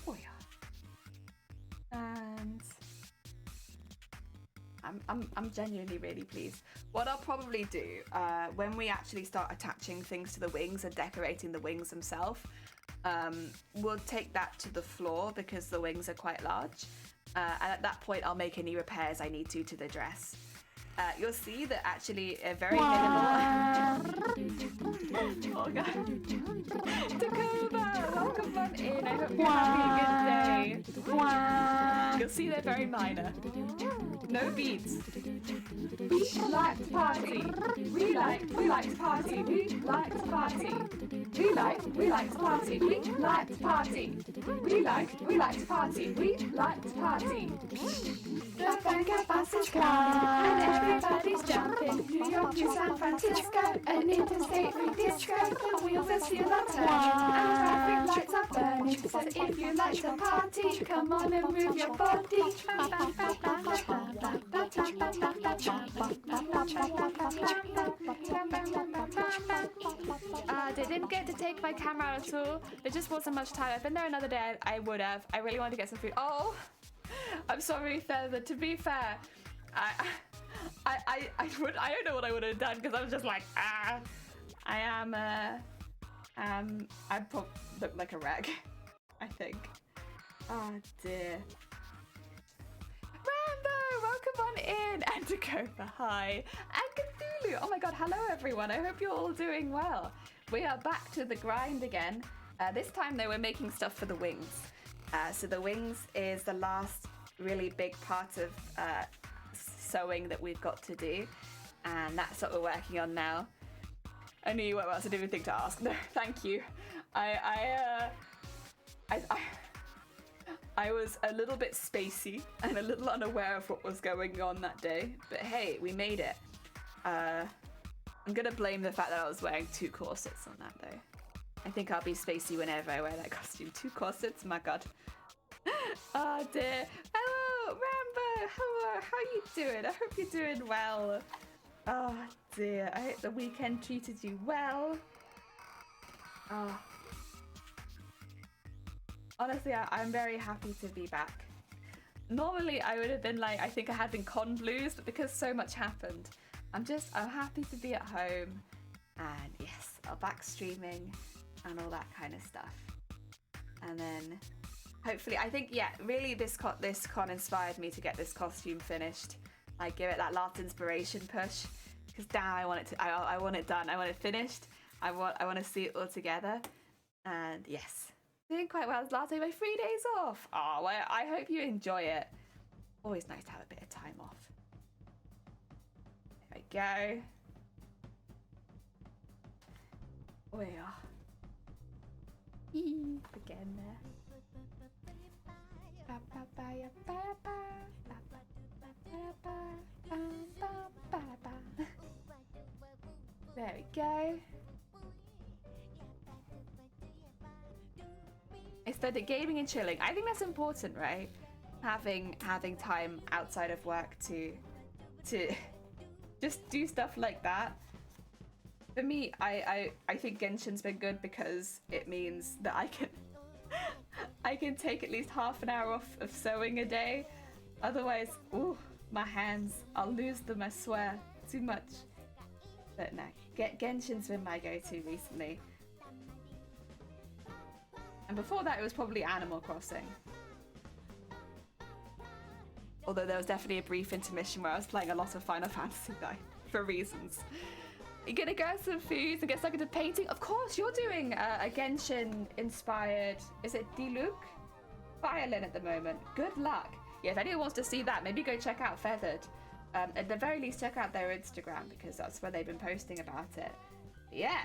Oh yeah. And I'm genuinely really pleased. What I'll probably do when we actually start attaching things to the wings and decorating the wings themselves, we'll take that to the floor because the wings are quite large. And at that point, I'll make any repairs I need to the dress. You'll see that actually a very minimal. Oh god. Dakota, welcome on in. I hope you're having a good day. You'll see they're very minor. No beads. We like to party. We like to party. We like to party. We like to party. We like to party. We like to party. We like to party. The Banker Bus is coming, and everybody's jumping. New York to San Francisco, an interstate free disco. The wheels are still a turning, and traffic lights are burning. So if you like to party, come on and move your body. They didn't get to take my camera out at all. There just wasn't much time. I've been there another day. I would have. I really wanted to get some food. Oh, I'm sorry, Feather. To be fair, I don't know what I would have done because I was just like, I probably look like a wreck. I think. Oh dear. Rambo, welcome on in. And Dakota, hi. And Cthulhu. Oh my god, hello everyone. I hope you're all doing well. We are back to the grind again. This time though, we're making stuff for the wings. So the wings is the last really big part of sewing that we've got to do. And that's what we're working on now. I knew you weren't about to do anything to ask. No, thank you. I was a little bit spacey and a little unaware of what was going on that day. But hey, we made it. I'm gonna blame the fact that I was wearing 2 corsets on that though. I think I'll be spacey whenever I wear that costume. 2 corsets, my god. Oh dear. Hello, Rambo. Hello, how you doing? I hope you're doing well. Oh dear, I hope the weekend treated you well. Oh. Honestly, I'm very happy to be back. Normally, I would have been like, I think I had been con blues, but because so much happened, I'm happy to be at home, and yes, I'm back streaming and all that kind of stuff. And then hopefully, I think, yeah, really this con inspired me to get this costume finished. Like, give it that last inspiration push, because now I want it done. I want it finished. I want to see it all together. And yes, doing quite well. Last day, my 3 days off. Oh, well, I hope you enjoy it. Always nice to have a bit of time off. There we go. We are. Again there. There we go. Instead of gaming and chilling. I think that's important, right? Having time outside of work to just do stuff like that. For me, I think Genshin's been good because it means that I can take at least half an hour off of sewing a day. Otherwise, ooh, my hands, I'll lose them, I swear. Too much. But no, Genshin's been my go-to recently. And before that, it was probably Animal Crossing. Although there was definitely a brief intermission where I was playing a lot of Final Fantasy though, for reasons. You're gonna grab some food and get stuck into painting? Of course, you're doing a Genshin-inspired, is it Diluc? Violin at the moment. Good luck. Yeah, if anyone wants to see that, maybe go check out Feathered. At the very least, check out their Instagram because that's where they've been posting about it. But yeah,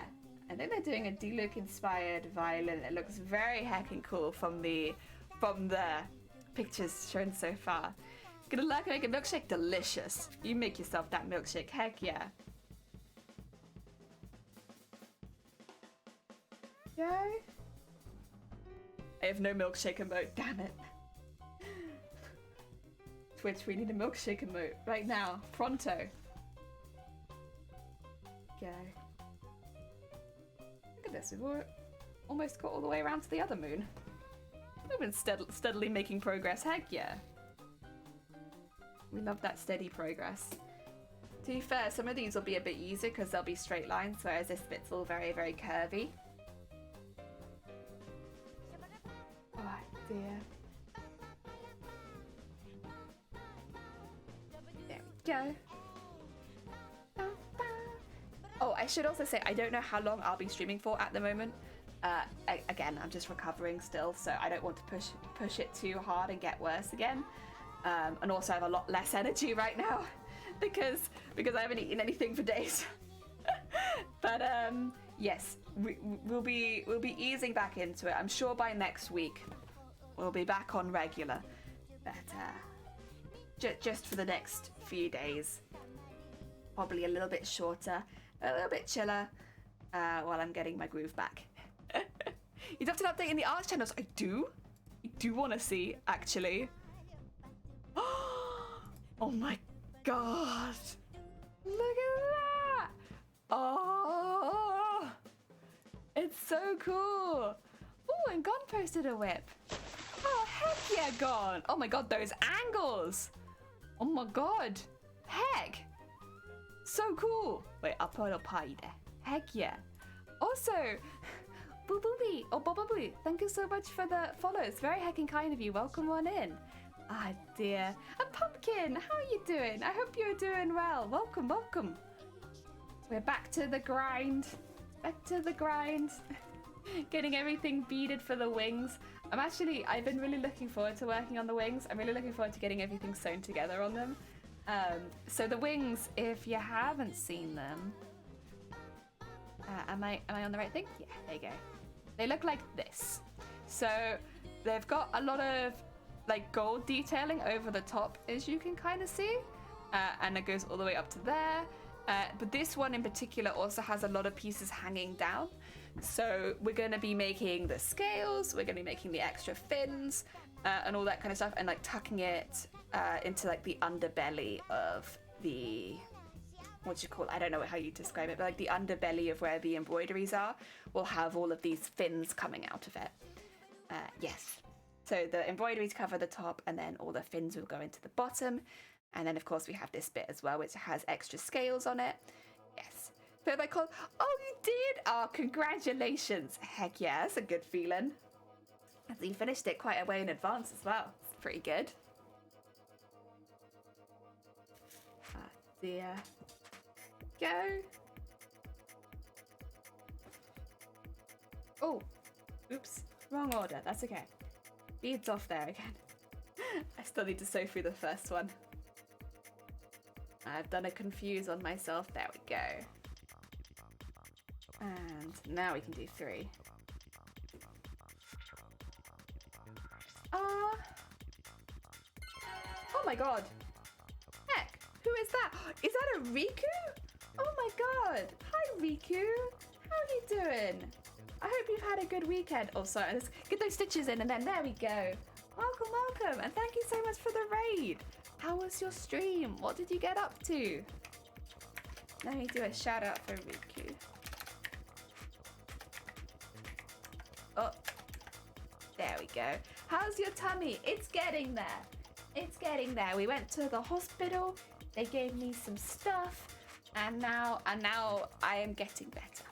I think they're doing a Diluc-inspired violin. It looks very heckin' cool from the pictures shown so far. Gonna like make a milkshake? Delicious. You make yourself that milkshake. Heck yeah. Go. I have no milkshake emote. Damn it. Twitch, we need a milkshake emote right now. Pronto. Go. Look at this. We've almost got all the way around to the other moon. We've been steadily making progress. Heck yeah. We love that steady progress. To be fair, some of these will be a bit easier because they'll be straight lines, whereas this bit's all very, very curvy. Oh dear. There we go. Oh, I should also say, I don't know how long I'll be streaming for at the moment. Again, I'm just recovering still, so I don't want to push it too hard and get worse again. And also I have a lot less energy right now because I haven't eaten anything for days. But yes, we'll be easing back into it. I'm sure by next week we'll be back on regular. But just for the next few days, probably a little bit shorter, a little bit chiller, while I'm getting my groove back. You dropped an update in the arts channels. I do want to see, actually. Oh my god! Look at that! Oh, it's so cool. Oh, and Gon posted a whip. Oh heck yeah, Gon! Oh my god, those angles! Oh my god! Heck! So cool. Wait, I'll put a party there. Heck yeah. Also, Boo Booby, or Bobaboo, thank you so much for the follow. It's very heckin' kind of you. Welcome on in. Ah dear. And Pumpkin, how are you doing? I hope you're doing well. Welcome, welcome. We're back to the grind. Back to the grind. Getting everything beaded for the wings. I've been really looking forward to working on the wings. I'm really looking forward to getting everything sewn together on them. So the wings, if you haven't seen them, am I on the right thing? Yeah, there you go. They look like this. So they've got a lot of like gold detailing over the top, as you can kind of see, and it goes all the way up to there. But this one in particular also has a lot of pieces hanging down. So we're going to be making the scales, we're going to be making the extra fins, and all that kind of stuff, and like tucking it into like the underbelly of the, what do you call it? I don't know how you describe it, but like the underbelly of where the embroideries are will have all of these fins coming out of it. Yes. So the embroideries cover the top, and then all the fins will go into the bottom. And then, of course, we have this bit as well, which has extra scales on it. Yes. So if I call... Oh, you did? Oh, congratulations. Heck yeah, that's a good feeling. So you finished it quite a way in advance as well. It's pretty good. Dear. Go. Oh, oops. Wrong order. That's okay. Beads off there again. I still need to sew through the first one. I've done a confuse on myself. There we go. And now we can do 3. Oh my god. Heck, who is that? Is that a Riku? Oh my god. Hi Riku. How are you doing? I hope you've had a good weekend. Oh, sorry, let's get those stitches in and then there we go. Welcome, welcome. And thank you so much for the raid. How was your stream? What did you get up to? Let me do a shout out for Riku. Oh, there we go. How's your tummy? It's getting there. It's getting there. We went to the hospital. They gave me some stuff, and now I am getting better.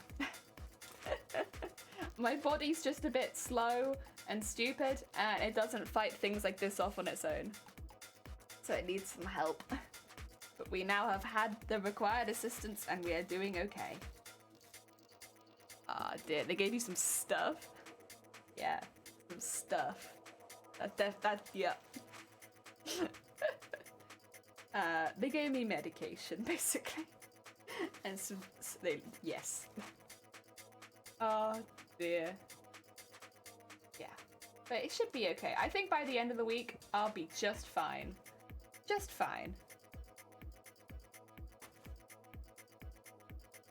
My body's just a bit slow and stupid, and it doesn't fight things like this off on its own. So it needs some help. But we now have had the required assistance, and we are doing okay. Ah, dear. They gave you some stuff? Yeah, some stuff. Yeah. They gave me medication, basically. And some, yes. Oh, dear. Yeah. But it should be okay. I think by the end of the week, I'll be just fine. Just fine.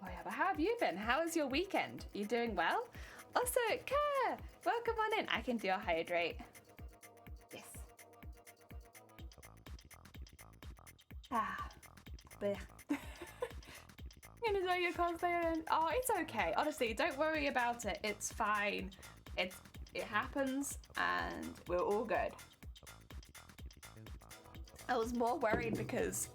Oh yeah, but how have you been? How was your weekend? You doing well? Also, Kerr, welcome on in. I can dehydrate. Yes. Ah, but I'm gonna do your cosplay and oh, it's okay. Honestly, don't worry about it. It's fine. It happens, and we're all good. I was more worried because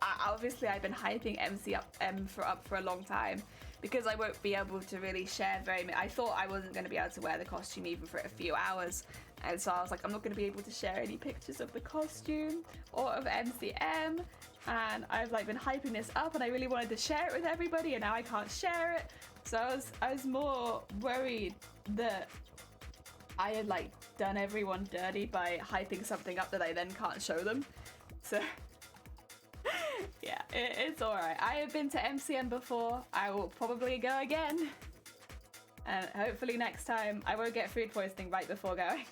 obviously I've been hyping MCM for a long time because I won't be able to really share very much. I thought I wasn't going to be able to wear the costume even for a few hours, and so I was like, I'm not going to be able to share any pictures of the costume or of MCM, and I've like been hyping this up, and I really wanted to share it with everybody, and now I can't share it. So I was more worried that I had like done everyone dirty by hyping something up that I then can't show them. So yeah, it's alright. I have been to MCM before. I will probably go again. And hopefully next time I won't get food poisoning right before going.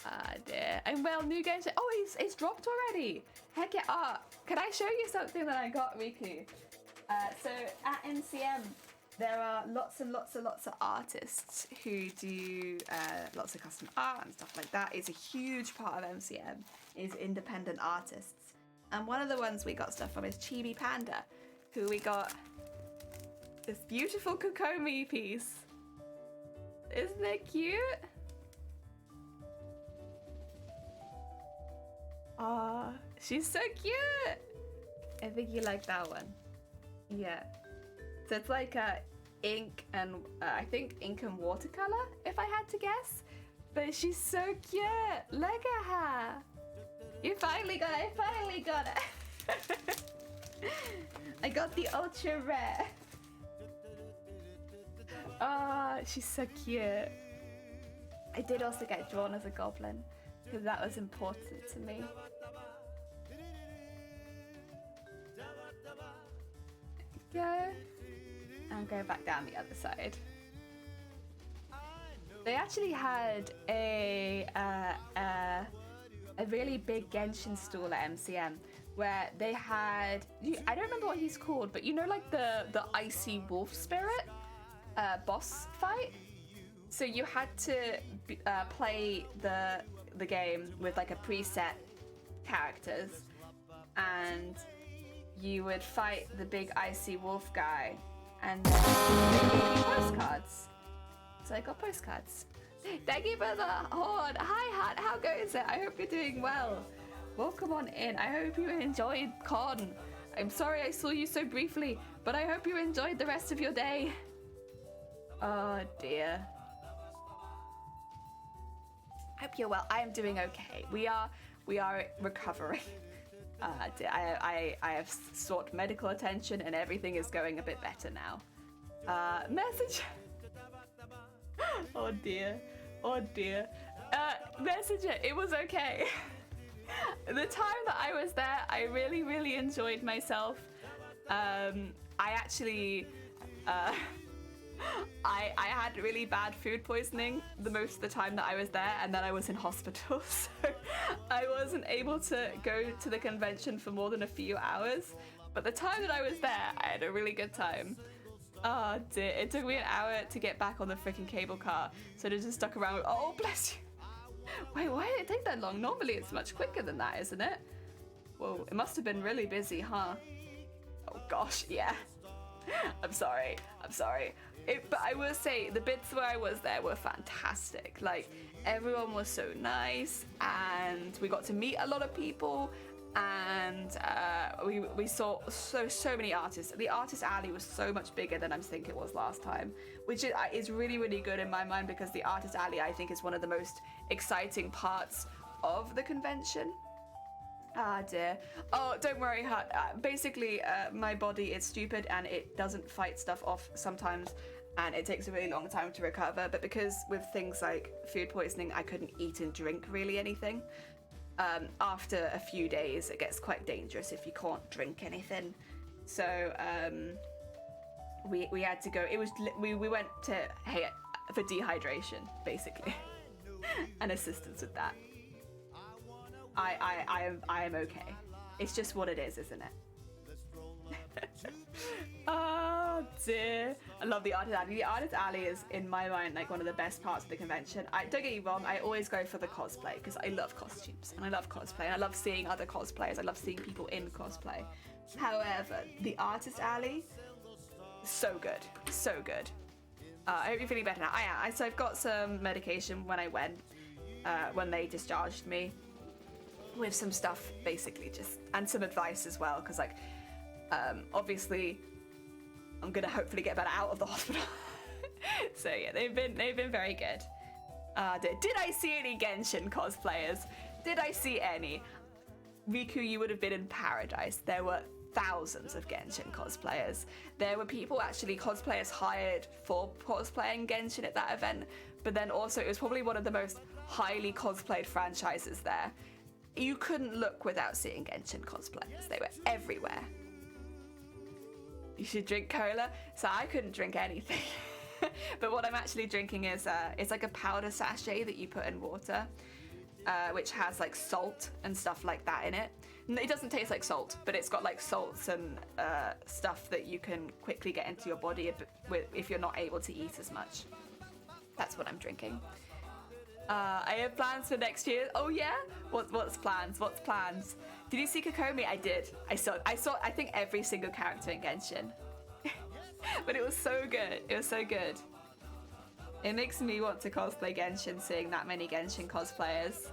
Ah dear. And well, new games. Oh, it's dropped already. Heck yeah. Can I show you something that I got, Riku? So at MCM, there are lots and lots and lots of artists who do lots of custom art and stuff like that. It's a huge part of MCM, is independent artists. And one of the ones we got stuff from is Chibi Panda, who we got this beautiful Kokomi piece. Isn't it cute? Aw, she's so cute! I think you like that one. Yeah. So it's like ink and I think ink and watercolor, if I had to guess. But she's so cute. Look at her. You finally got it. I finally got it. I got the ultra rare. Oh, she's so cute. I did also get drawn as a goblin because that was important to me. Go. And go back down the other side. They actually had a really big Genshin stall at MCM where they had, I don't remember what he's called, but you know, like the icy wolf spirit boss fight. So you had to play the game with like a preset characters, and you would fight the big icy wolf guy, and then they gave you postcards. So I got postcards. Thank you for the horn. Hi, Hat. How goes it? I hope you're doing well. Welcome on in. I hope you enjoyed con. I'm sorry I saw you so briefly, but I hope you enjoyed the rest of your day. Oh dear. Hope you're well. I am doing okay. We are recovering. I have sought medical attention and everything is going a bit better now. Message. Oh dear. Oh dear. Messenger, it was okay. The time that I was there, I really enjoyed myself. I actually, I had really bad food poisoning the most of the time that I was there, and then I was in hospital, so I wasn't able to go to the convention for more than a few hours. But the time that I was there, I had a really good time. Oh dear, it took me an hour to get back on the freaking cable car, so I just stuck around with, oh bless you. Wait, why did it take that long? Normally it's much quicker than that, isn't it? Whoa, it must have been really busy, huh? Oh gosh, yeah. I'm sorry. But I will say, the bits where I was there were fantastic. Like, everyone was so nice, and we got to meet a lot of people, and we saw so many artists. The artist alley was so much bigger than I think it was last time, which is really good in my mind, because the artist alley, I think, is one of the most exciting parts of the convention. Ah dear. Oh, don't worry, Hut. Basically, my body is stupid and it doesn't fight stuff off sometimes, and it takes a really long time to recover. But because with things like food poisoning, I couldn't eat and drink really anything. After a few days, it gets quite dangerous if you can't drink anything. So we had to go. It was we went to for dehydration basically, and assistance with that. I am okay. It's just what it is, isn't it? Oh dear. I love the artist alley. The artist alley is, in my mind, like one of the best parts of the convention. Don't get me wrong, I always go for the cosplay because I love costumes and I love cosplay and I love seeing other cosplayers. I love seeing people in cosplay. However, the artist alley, so good, so good. I hope you're feeling better now. I am. So I've got some medication when I went, when they discharged me, with some stuff basically, just, and some advice as well, because like obviously I'm gonna hopefully get better out of the hospital. So yeah, they've been very good. Did I see any Genshin cosplayers? Did I see any? Riku, you would have been in paradise. There were thousands of Genshin cosplayers. There were people, actually cosplayers hired for cosplaying Genshin at that event, but then also it was probably one of the most highly cosplayed franchises there. You couldn't look without seeing Genshin cosplayers. They were everywhere. You should drink cola. So I couldn't drink anything. But what I'm actually drinking is it's like a powder sachet that you put in water, which has like salt and stuff like that in it. It doesn't taste like salt, but it's got like salts and stuff that you can quickly get into your body if you're not able to eat as much. That's what I'm drinking. I have plans for next year. Oh yeah? What's plans? What's plans? Did you see Kokomi? I did. I saw I think every single character in Genshin. But it was so good. It was so good. It makes me want to cosplay Genshin, seeing that many Genshin cosplayers.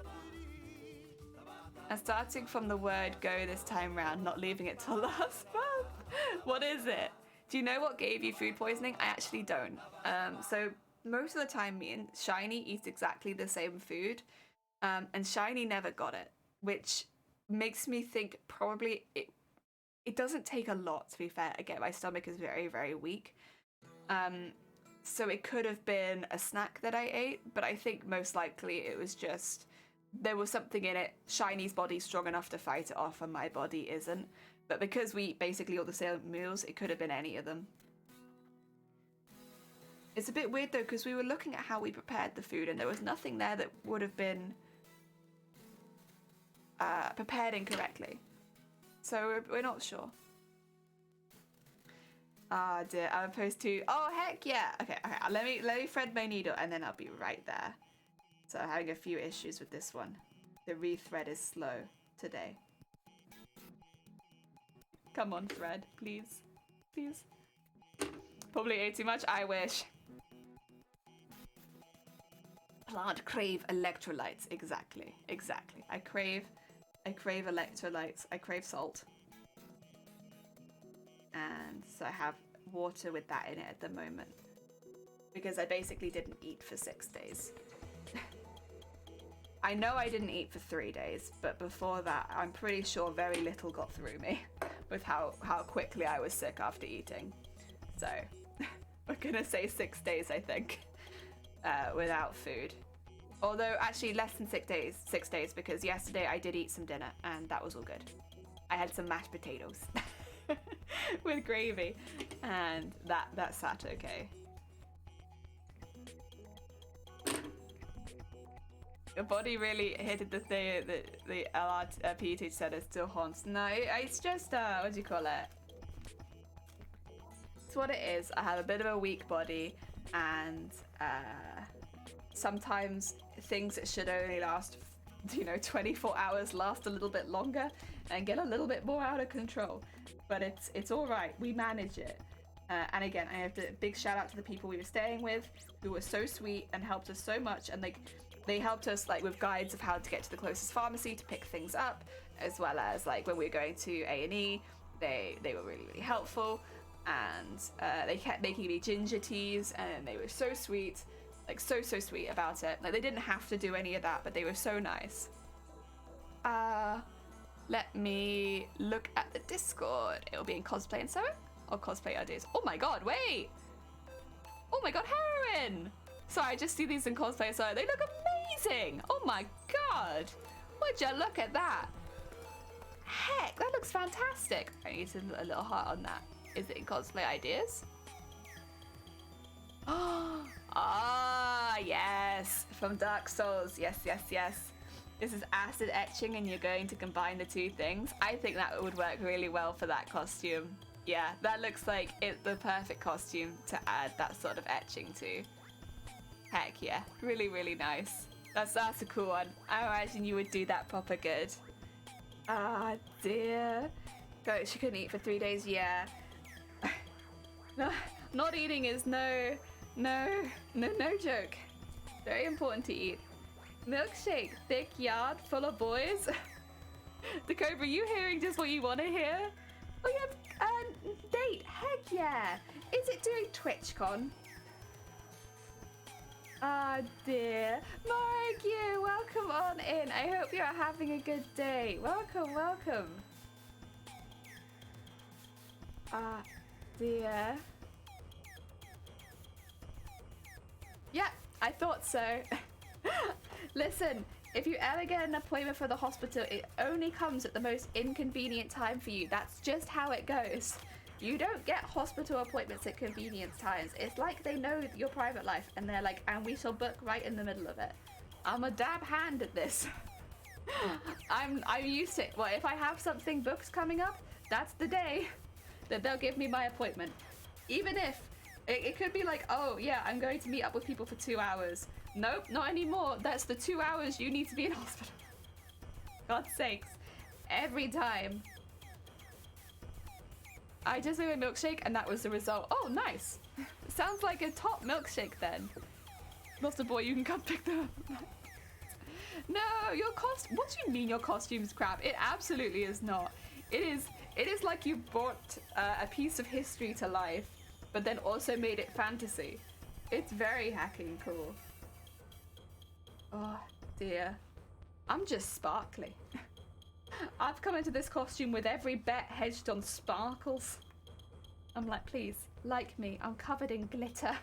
I'm starting from the word go this time round, not leaving it till last month. What is it? Do you know what gave you food poisoning? I actually don't. So most of the time me and Shiny eat exactly the same food, and Shiny never got it, which makes me think probably it doesn't take a lot, to be fair. Again, my stomach is very weak, so it could have been a snack that I ate, but I think most likely it was just there was something in it. Shiny's body's strong enough to fight it off and my body isn't, but because we eat basically all the same meals, it could have been any of them. It's a bit weird though, because we were looking at how we prepared the food and there was nothing there that would have been prepared incorrectly. So we're not sure. Ah dear, I'm opposed to, oh heck yeah. Okay, let me thread my needle and then I'll be right there. So I'm having a few issues with this one. The rethread is slow today. Come on, thread, please. Please. Probably ate too much, I wish. Plant crave electrolytes. Exactly. I crave electrolytes. I crave salt. And so I have water with that in it at the moment. Because I basically didn't eat for 6 days. I know I didn't eat for 3 days, but before that, I'm pretty sure very little got through me with how quickly I was sick after eating. So, we're gonna say 6 days, I think, without food. Although, actually, less than 6 days, because yesterday I did eat some dinner, and that was all good. I had some mashed potatoes with gravy, and that sat okay. Your body really hated the thing that the LRP teacher said it still haunts. No, it's just, what do you call it? It's what it is. I have a bit of a weak body, and sometimes things that should only last, 24 hours last a little bit longer and get a little bit more out of control. But it's all right. We manage it. And again, I have to big shout out to the people we were staying with, who were so sweet and helped us so much, and they helped us with guides of how to get to the closest pharmacy to pick things up, as well as when we were going to A&E, they were really, really helpful, and they kept making me ginger teas, and they were so sweet, so sweet about it. They didn't have to do any of that, but they were so nice. Let me look at the Discord. It'll be in Cosplay and Sewing or Cosplay Ideas. Oh my god, wait! Oh my god, heroin! Sorry, I just see these in Cosplay, so they look amazing! Oh my god! Would you look at that? Heck, that looks fantastic! I need a little heart on that. Is it in Cosplay Ideas? Ah, yes! From Dark Souls. Yes. This is acid etching, and you're going to combine the two things. I think that would work really well for that costume. Yeah, that looks like it's the perfect costume to add that sort of etching to. Heck yeah, really, really nice. That's a cool one. I imagine you would do that proper good. Ah, dear. God, she couldn't eat for 3 days, yeah. No, not eating is no joke. Very important to eat. Milkshake, thick yard full of boys. The Cobra, you hearing just what you want to hear? Oh yeah, date, heck yeah. Is it doing TwitchCon? Ah, dear. Mark, you, welcome on in. I hope you're having a good day. Welcome. Ah, dear. Yeah, I thought so. Listen, if you ever get an appointment for the hospital, it only comes at the most inconvenient time for you. That's just how it goes. You don't get hospital appointments at convenient times. It's like they know your private life, and they're like, and we shall book right in the middle of it. I'm a dab hand at this. I'm used to it. Well, if I have something booked coming up, that's the day that they'll give me my appointment. Even if it could be like, oh yeah, I'm going to meet up with people for 2 hours. Nope, not anymore. That's the 2 hours you need to be in hospital. God's sakes. Every time. I just made a milkshake and that was the result. Oh, nice. Sounds like a top milkshake then. Lost a boy, you can come pick them up. No, your costume. What do you mean your costume's crap? It absolutely is not. It is like you brought a piece of history to life, but then also made it fantasy. It's very hacking cool. Oh dear. I'm just sparkly. I've come into this costume with every bet hedged on sparkles. I'm like, please, like me, I'm covered in glitter.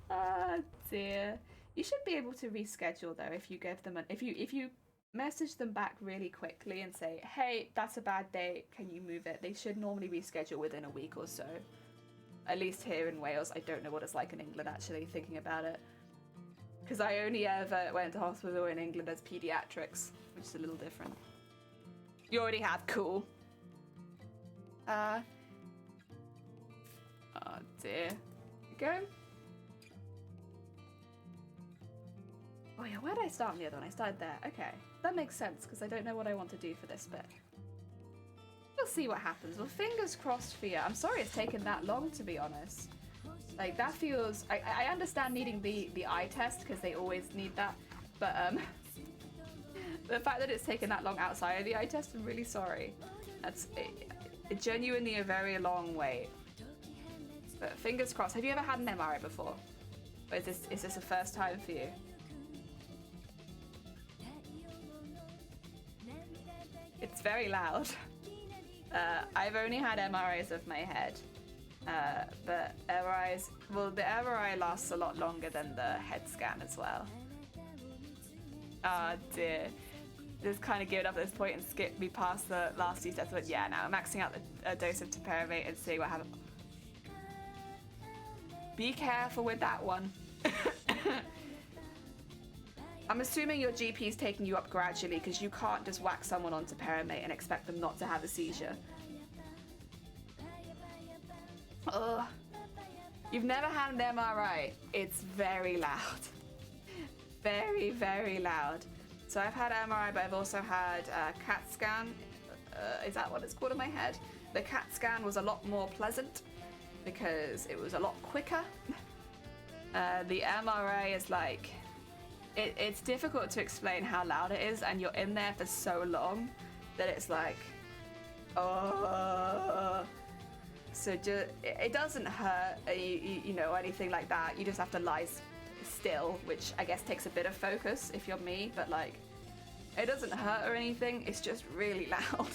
Ah, dear. You should be able to reschedule though if you give them if you message them back really quickly and say, hey, that's a bad day, can you move it? They should normally reschedule within a week or so. At least here in Wales. I don't know what it's like in England actually, thinking about it. Because I only ever went to hospital in England as pediatrics, which is a little different. You already have, cool. Oh dear. Go. Oh yeah, where did I start on the other one? I started there. Okay, that makes sense because I don't know what I want to do for this bit. We'll see what happens. Well, fingers crossed for you. I'm sorry it's taken that long, to be honest. Like, that feels... I understand needing the eye test, because they always need that. But, the fact that it's taken that long outside of the eye test, I'm really sorry. That's genuinely a very long wait. But fingers crossed. Have you ever had an MRI before? Or is this a first time for you? It's very loud. I've only had MRIs of my head. But MRIs, well, the MRI lasts a lot longer than the head scan as well. Ah, dear. Just kind of give it up at this point and skip me past the last few steps. But yeah, now I'm maxing out a dose of topiramate and seeing what happens. Be careful with that one. I'm assuming your GP's taking you up gradually, because you can't just whack someone on topiramate and expect them not to have a seizure. Ugh. You've never had an MRI. It's very loud. Very, very loud. So I've had MRI, but I've also had a CAT scan. Is that what it's called in my head? The CAT scan was a lot more pleasant because it was a lot quicker. The MRI is like... It's difficult to explain how loud it is, and you're in there for so long that it's like... Oh... So it doesn't hurt, you know, anything like that. You just have to lie still, which I guess takes a bit of focus if you're me, but like, it doesn't hurt or anything. It's just really loud.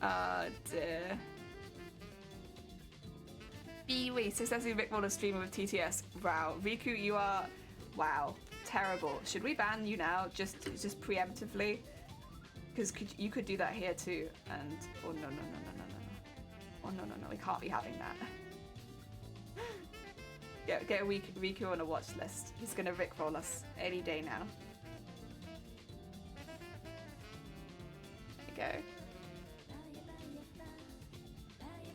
Oh dear. Wait, successfully rickrolled a streamer with TTS. Wow, Riku, you are, wow, terrible. Should we ban you now, just preemptively? Because you could do that here too, and oh no. Oh no, we can't be having that. Get Riku on a watch list. He's gonna rickroll us any day now. There you go.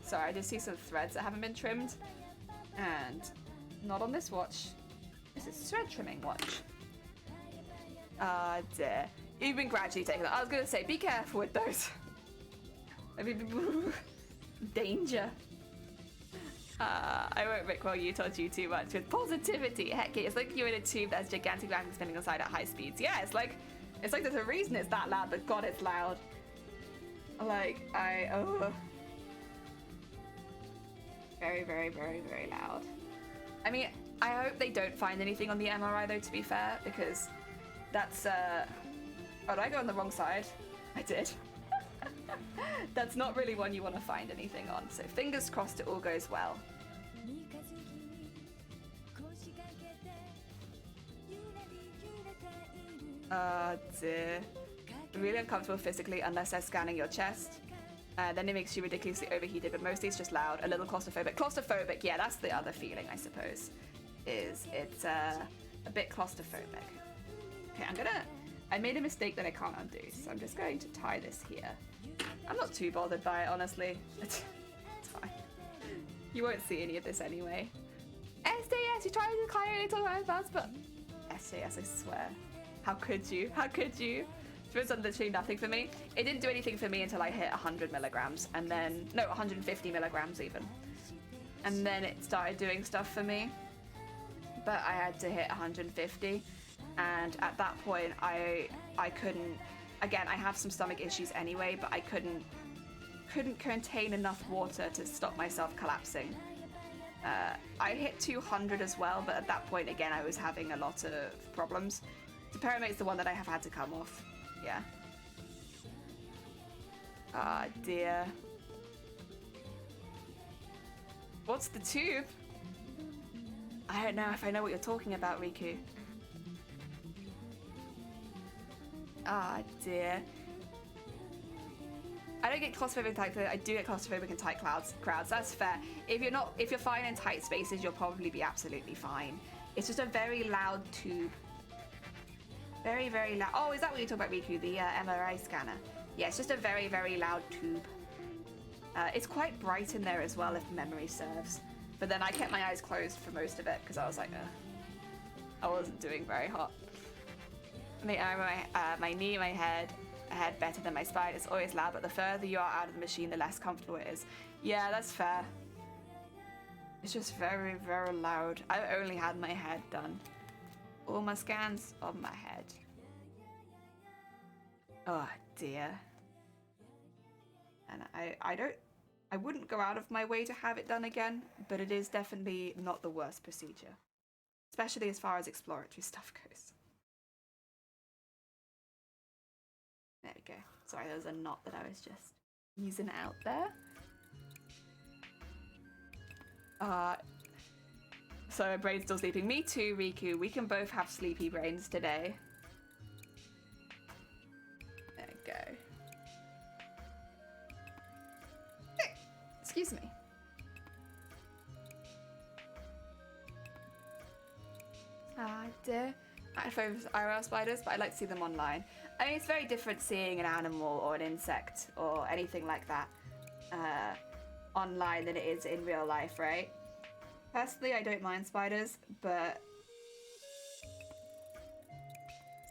Sorry, I just see some threads that haven't been trimmed. And not on this watch. This is thread trimming watch. Ah, dear. You've been gradually taking that. I was gonna say, be careful with those. I mean, danger. I won't rickroll you, told you too much with positivity. Heck yeah, it's like you're in a tube that's gigantic vacuum spinning inside at high speeds. Yeah, it's like there's a reason it's that loud, but God, it's loud. Like, very, very, very, very loud. I mean, I hope they don't find anything on the MRI though, to be fair, because that's, oh, did I go on the wrong side? I did. That's not really one you want to find anything on, so fingers crossed it all goes well. Oh dear. Really uncomfortable physically unless they're scanning your chest. Then it makes you ridiculously overheated, but mostly it's just loud, a little claustrophobic. Claustrophobic, yeah, that's the other feeling, I suppose. It's a bit claustrophobic. Okay, I made a mistake that I can't undo, so I'm just going to tie this here. I'm not too bothered by it, honestly. It's fine. You won't see any of this anyway. SDS, you tried to clearly talk about advance, but SDS, I swear. How could you? How could you? It's done literally nothing for me. It didn't do anything for me until I hit 100 milligrams, and then, no, 150 milligrams even. And then it started doing stuff for me. But I had to hit 150, and at that point, I couldn't. Again, I have some stomach issues anyway, but I couldn't contain enough water to stop myself collapsing. I hit 200 as well, but at that point, again, I was having a lot of problems. Toparamate's the one that I have had to come off. Yeah. Ah, dear. What's the tube? I don't know if I know what you're talking about, Riku. Ah, dear. I don't get claustrophobic in tight, I do get claustrophobic in tight crowds. That's fair. If you're fine in tight spaces, you'll probably be absolutely fine. It's just a very loud tube. Very, very loud. Oh, is that what you talk about, Riku? The MRI scanner. Yeah, it's just a very, very loud tube. It's quite bright in there as well, if memory serves. But then I kept my eyes closed for most of it because I was like, I wasn't doing very hot. My knee, my head better than my spine. It's always loud, but the further you are out of the machine, the less comfortable it is. Yeah, that's fair. It's just very, very loud. I've only had my head done. All my scans on my head. Oh dear. And I wouldn't go out of my way to have it done again, but it is definitely not the worst procedure. Especially as far as exploratory stuff goes. There we go. Sorry, there was a knot that I was just using out there. So my brain's still sleeping. Me too, Riku. We can both have sleepy brains today. There we go. Hey, excuse me. Dear. I focus IRL spiders, but I like to see them online. I mean, it's very different seeing an animal or an insect or anything like that online than it is in real life, right? Personally, I don't mind spiders, but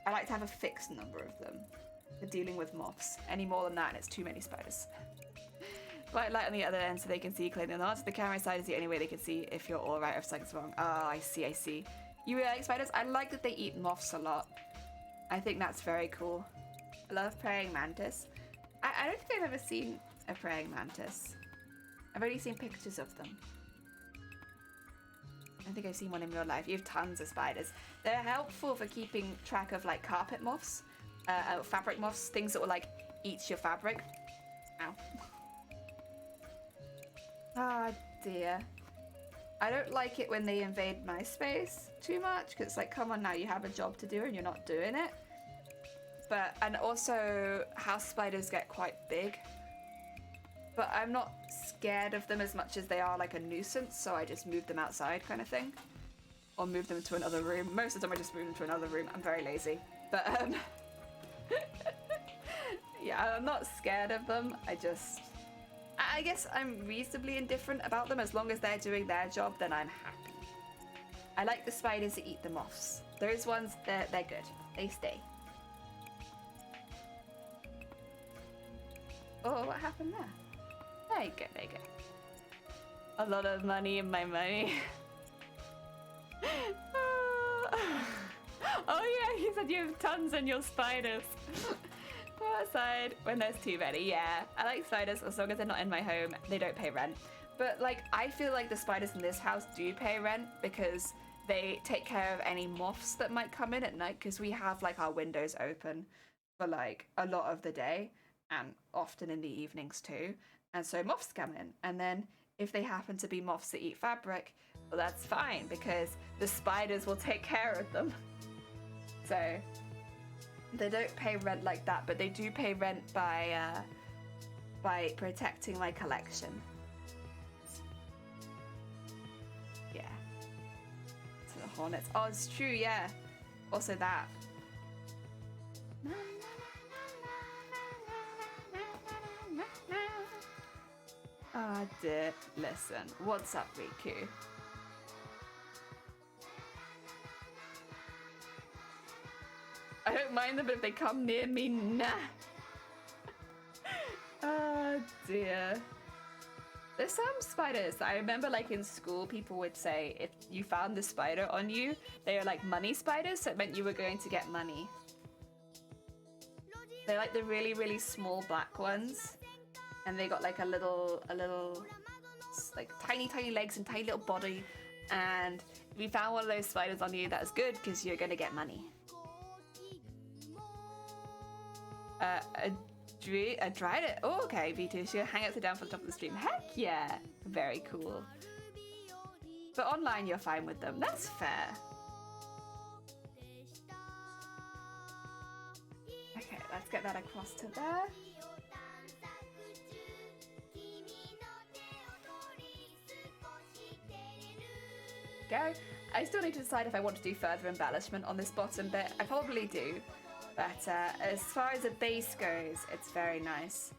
I like to have a fixed number of them for dealing with moths. Any more than that, and it's too many spiders. Bright light on the other end so they can see clearly. On the camera side is the only way they can see if you're alright or if something's wrong. Oh, I see, I see. You really like spiders? I like that they eat moths a lot. I think that's very cool. I love praying mantis. I don't think I've ever seen a praying mantis. I've only seen pictures of them. I don't think I've seen one in real life. You have tons of spiders. They're helpful for keeping track of like carpet moths, fabric moths, things that will like eat your fabric. Ow. Ah, dear. I don't like it when they invade my space too much, because it's like, come on now, you have a job to do and you're not doing it. But, and also, house spiders get quite big. But I'm not scared of them as much as they are like a nuisance, so I just move them outside kind of thing. Or move them to another room. Most of the time I just move them to another room. I'm very lazy. But, yeah, I'm not scared of them. I guess I'm reasonably indifferent about them. As long as they're doing their job, then I'm happy. I like the spiders that eat the moths. Those ones, they're good. They stay. Oh, what happened there? There you go, there you go. A lot of money in my money. Oh yeah, he said you have tons in your spiders. Go outside when there's too many. Yeah, I like spiders as long as they're not in my home. They don't pay rent. But like, I feel like the spiders in this house do pay rent because they take care of any moths that might come in at night, because we have like our windows open for like a lot of the day and often in the evenings too. And so moths come in, and then if they happen to be moths that eat fabric, well, that's fine because the spiders will take care of them. So they don't pay rent like that, but they do pay rent by protecting my collection. Yeah. So the hornets. Oh, it's true, yeah. Also that. Oh dear. Listen, what's up, Riku? I don't mind them, but if they come near me, nah. Oh dear. There's some spiders that I remember, like in school, people would say if you found the spider on you, they are like money spiders, so it meant you were going to get money. They're like the really, really small black ones, and they got like a little, like tiny legs and tiny little body. And if you found one of those spiders on you, that's good because you're gonna get money. I tried it. Oh, okay, V2. So you hang upside down for the top of the stream. Heck yeah! Very cool. But online, you're fine with them. That's fair. Okay, let's get that across to there. Go. I still need to decide if I want to do further embellishment on this bottom bit. I probably do. But as far as the base goes, it's very nice.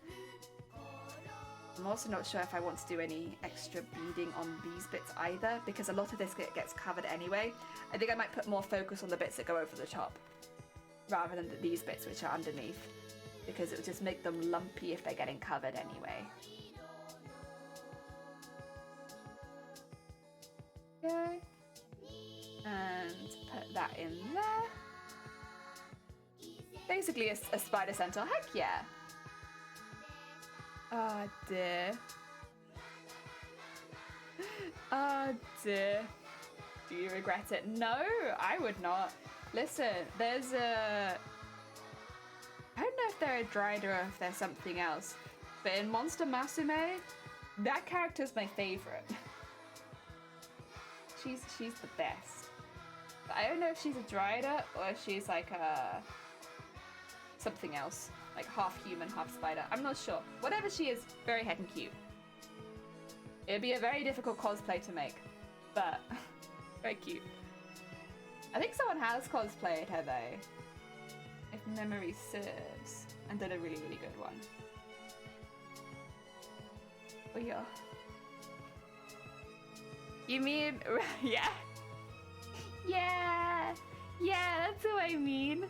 I'm also not sure if I want to do any extra beading on these bits either, because a lot of this gets covered anyway. I think I might put more focus on the bits that go over the top, rather than these bits which are underneath, because it would just make them lumpy if they're getting covered anyway. Go. And put that in there. Basically a spider centaur. Heck yeah. Oh dear. Oh dear. Do you regret it? No, I would not. Listen, there's a... I don't know if they're a Dryad or if they're something else, but in Monster Masume, that character's my favorite. She's the best. But I don't know if she's a Dryad or if she's like a... something else. Like half human, half spider. I'm not sure. Whatever she is, very heckin' cute. It'd be a very difficult cosplay to make, but very cute. I think someone has cosplayed her though, if memory serves, and did a really, really good one. Oh yeah. You mean, yeah? Yeah! Yeah, that's what I mean.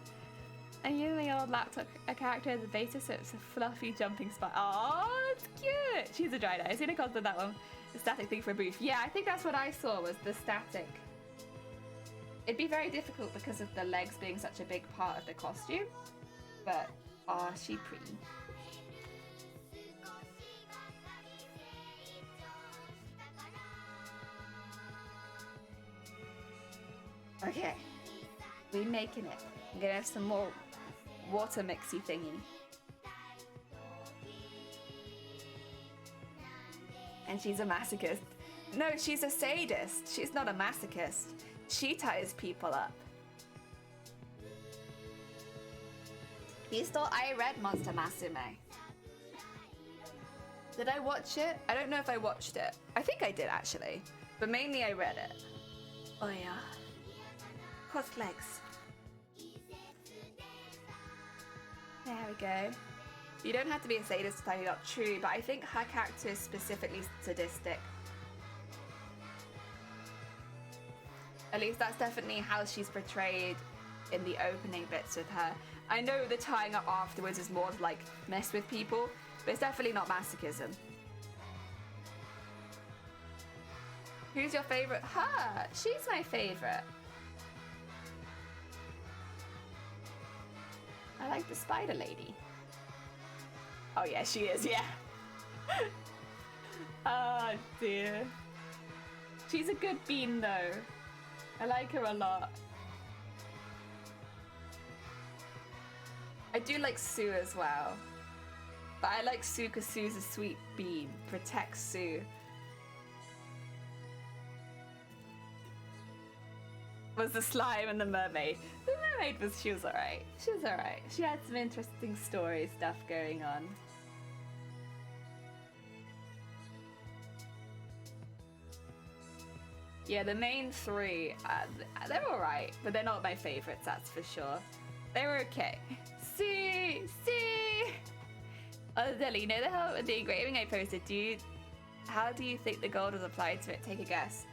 And using the old laptop a character as a basis, so it's a fluffy jumping spider. Oh, it's cute! She's a Dryad. I seen a cosplay that one. The static thing for a booth. Yeah, I think that's what I saw was the static. It'd be very difficult because of the legs being such a big part of the costume. But, oh, she pretty. Okay. We making it. I'm gonna have some more water mixy thingy. And she's a masochist. No, she's a sadist. She's not a masochist. She ties people up. I read Monster Masume. Did I watch it? I don't know if I watched it. I think I did actually. But mainly I read it. Oh yeah. Cross legs. There we go. You don't have to be a sadist to tie you up, true, but I think her character is specifically sadistic. At least that's definitely how she's portrayed in the opening bits with her. I know the tying up afterwards is more like mess with people, but it's definitely not masochism. Who's your favorite? Her! She's my favorite. I like the spider lady. Oh yeah, she is, yeah. Oh dear. She's a good bean though. I like her a lot. I do like Sue as well. But I like Sue because Sue's a sweet bean. Protects Sue. Was the slime and the mermaid. The mermaid she was alright. She was alright. She had some interesting story stuff going on. Yeah, the main three, they're alright, but they're not my favorites, that's for sure. They were okay. See! Oh, Dilly, you know the engraving I posted? How do you think the gold was applied to it? Take a guess.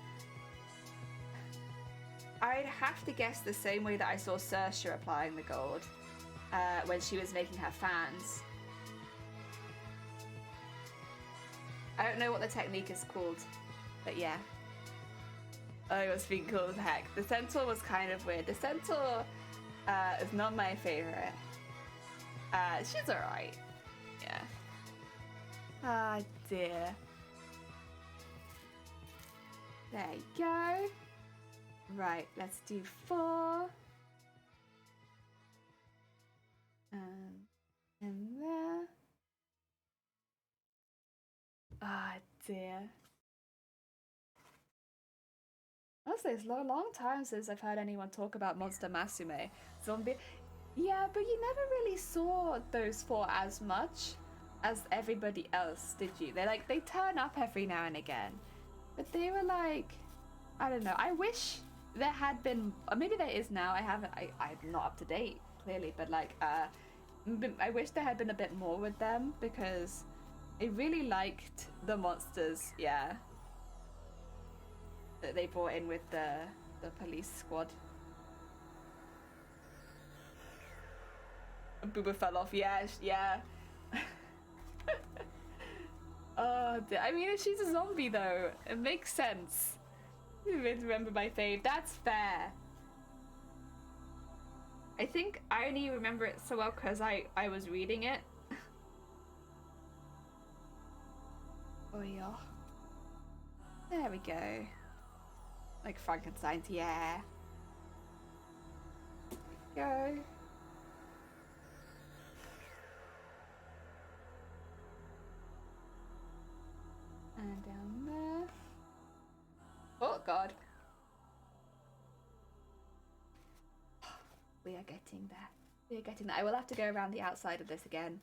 I'd have to guess the same way that I saw Saoirse applying the gold when she was making her fans. I don't know what the technique is called, but yeah. Oh, it was being cool as heck. The centaur was kind of weird. The centaur is not my favorite. She's alright. Yeah. Ah, dear. There you go. Right, let's do 4. And there. Ah, dear. Honestly, it's a long time since I've heard anyone talk about Monster Masume. Zombie. Yeah, but you never really saw those 4 as much as everybody else, did you? They turn up every now and again. But they were like, I don't know. I wish there had been, or maybe there is now. I'm not up to date, clearly, but I wish there had been a bit more with them because I really liked the monsters, yeah, that they brought in with the police squad. Booba fell off, yeah. Oh, I mean, if she's a zombie though, it makes sense. Remember my fave. That's fair. I think I only remember it so well because I was reading it. Oh yeah. There we go. Like Frankenstein's, yeah. Go. And down there. Oh god. We are getting there. We are getting there. I will have to go around the outside of this again.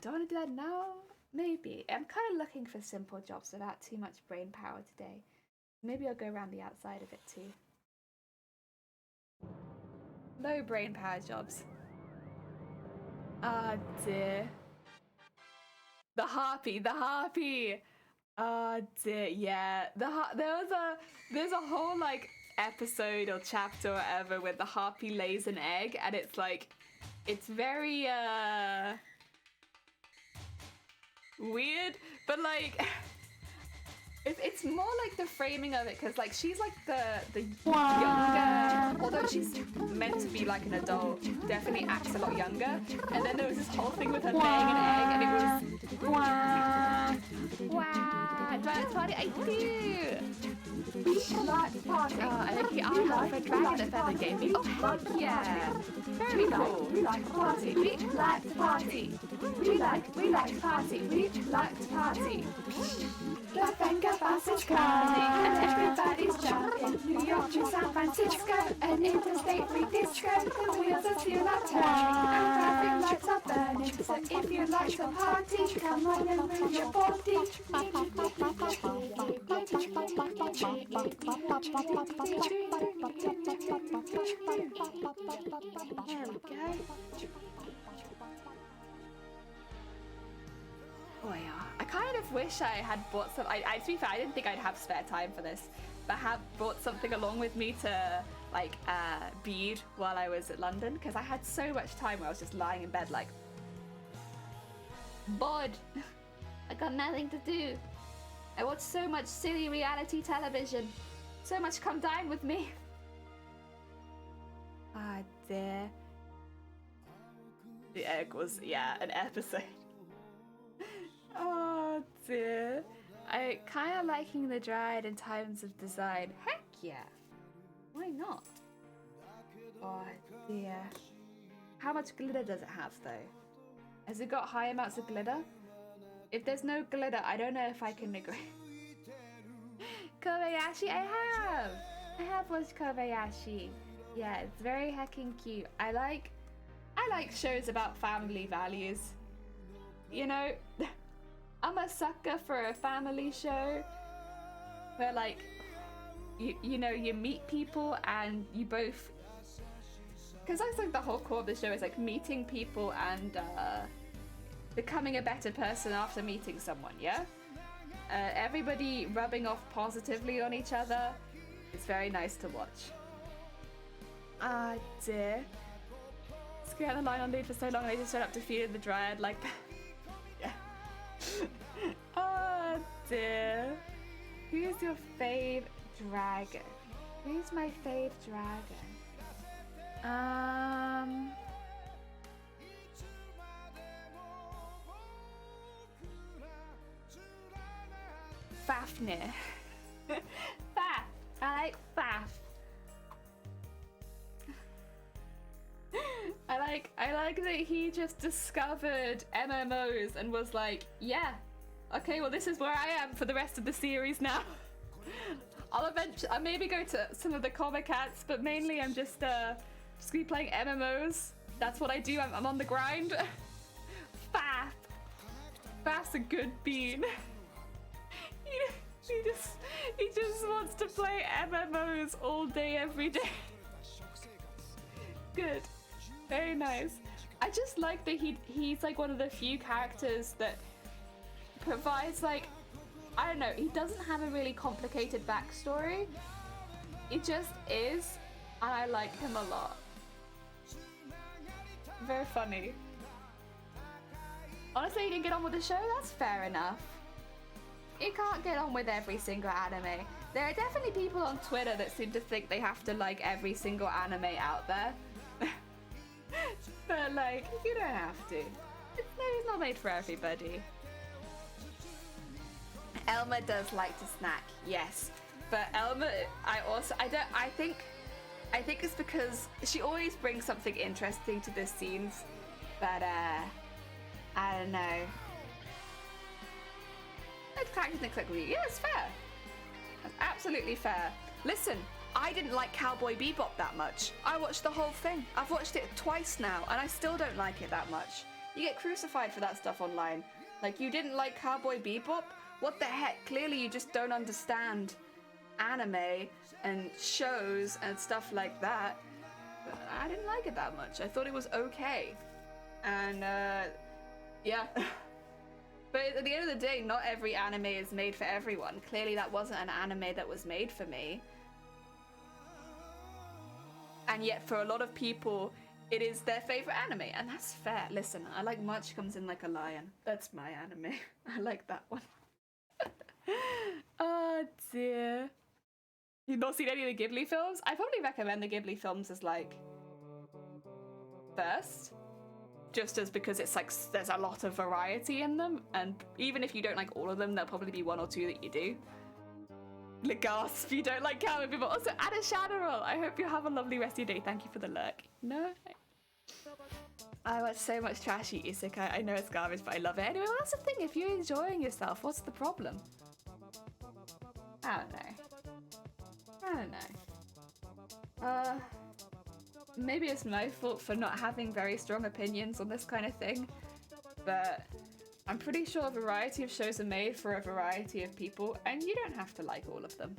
Don't want to do that now. Maybe. I'm kind of looking for simple jobs without too much brain power today. Maybe I'll go around the outside of it too. Low brain power jobs. Ah dear. The harpy, the harpy. Ah dear, yeah. There's a whole like episode or chapter or whatever where the harpy lays an egg, and it's like, it's very weird, but like it's more like the framing of it, because like she's like the younger, although she's meant to be like an adult, definitely acts a lot younger. And then there was this whole thing with her laying an egg, and it was wow, dance party, I do. I think he asked for a dragon that feather gave me. Oh heck yeah, very cool. We like to party. We like to party. We like to party. We like to party. Las Vegas Passage Party, and everybody's jumping. New York to San Francisco, an interstate free disco. The wheels are still are turning, and traffic lights are burning. So if you like to party, come on and move your body. There we go. Oh yeah, I kind of wish I had bought some. To be fair, I didn't think I'd have spare time for this, but I have brought something along with me to like bead while I was at London, because I had so much time where I was just lying in bed like bored. I got nothing to do. I watched so much silly reality television. So much Come Dine With Me. Ah dear. The egg was, yeah, an episode. Oh dear. I kind of liking the Dryad in terms of design. Heck yeah. Why not? Oh dear. How much glitter does it have though? Has it got high amounts of glitter? If there's no glitter, I don't know if I can agree. Kobayashi, I have watched Kobayashi. Yeah, it's very heckin' cute. I like shows about family values. You know, I'm a sucker for a family show where like you know, you meet people and you both, because that's like the whole core of the show is like meeting people and becoming a better person after meeting someone, yeah? Everybody rubbing off positively on each other. It's very nice to watch. Ah dear. Screw out the line on lead for so long and I just showed up defeated the Dryad like yeah. Oh dear. Who's your fave dragon? Who's my fave dragon? Fafnir. Faf. I like Faf. I like that he just discovered MMOs and was like, yeah, okay, well this is where I am for the rest of the series now. I'll maybe go to some of the comic cats, but mainly I'm just be playing MMOs. That's what I do. I'm on the grind. Faf. Faf's a good bean. He just wants to play MMOs all day, every day. Good. Very nice. I just like that he's like one of the few characters that provides like, I don't know, he doesn't have a really complicated backstory. He just is, and I like him a lot. Very funny. Honestly, you didn't get on with the show? That's fair enough. You can't get on with every single anime. There are definitely people on Twitter that seem to think they have to like every single anime out there. But like, you don't have to. It's not made for everybody. Elma does like to snack, yes. But Elma, I think it's because she always brings something interesting to the scenes. But I don't know. It's characters next like you. Yeah, it's fair. That's absolutely fair. Listen, I didn't like Cowboy Bebop that much. I watched the whole thing. I've watched it twice now, and I still don't like it that much. You get crucified for that stuff online. Like, you didn't like Cowboy Bebop? What the heck? Clearly you just don't understand anime and shows and stuff like that. But I didn't like it that much. I thought it was okay. And, yeah. But at the end of the day, not every anime is made for everyone. Clearly that wasn't an anime that was made for me. And yet for a lot of people, it is their favorite anime, and that's fair. Listen, I like March Comes In Like a Lion. That's my anime. I like that one. Oh dear. You've not seen any of the Ghibli films? I probably recommend the Ghibli films as like first. Just as because it's like there's a lot of variety in them, and even if you don't like all of them, there'll probably be one or two that you do. Gasp, you don't like Cowboy Bebop. Also, Anna Shadowroll, I hope you have a lovely rest of your day. Thank you for the lurk. No. I watch so much trashy isekai. I know it's garbage, but I love it. Anyway, well, that's the thing. If you're enjoying yourself, what's the problem? I don't know. Maybe it's my fault for not having very strong opinions on this kind of thing, but I'm pretty sure a variety of shows are made for a variety of people, and you don't have to like all of them.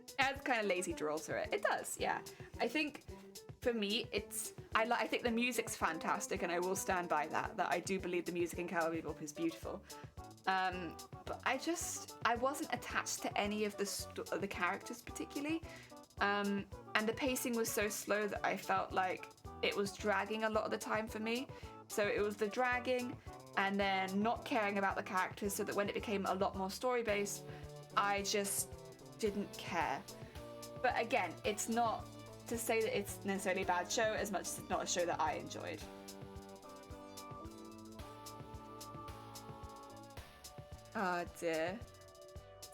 It adds kind of lazy drawl to it. It does, yeah. I think for me, I think the music's fantastic, and I will stand by that I do believe the music in Cowboy Bebop is beautiful. But I wasn't attached to any of the characters particularly. And the pacing was so slow that I felt like it was dragging a lot of the time for me. So it was the dragging and then not caring about the characters, so that when it became a lot more story-based, I just didn't care. But again, it's not to say that it's necessarily a bad show as much as it's not a show that I enjoyed. Oh dear.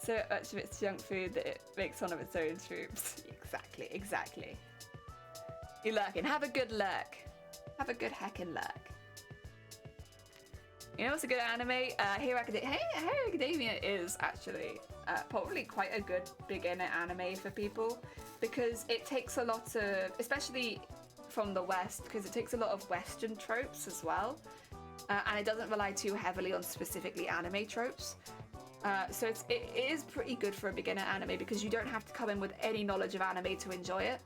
So much of it's junk food that it makes fun of its own troops. Exactly. You lurking. Have a good lurk. Have a good heckin' lurk. You know what's a good anime? Hero Academia is actually probably quite a good beginner anime for people, because it takes a lot of, especially from the West, because it takes a lot of Western tropes as well, and it doesn't rely too heavily on specifically anime tropes. So it is pretty good for a beginner anime, because you don't have to come in with any knowledge of anime to enjoy it.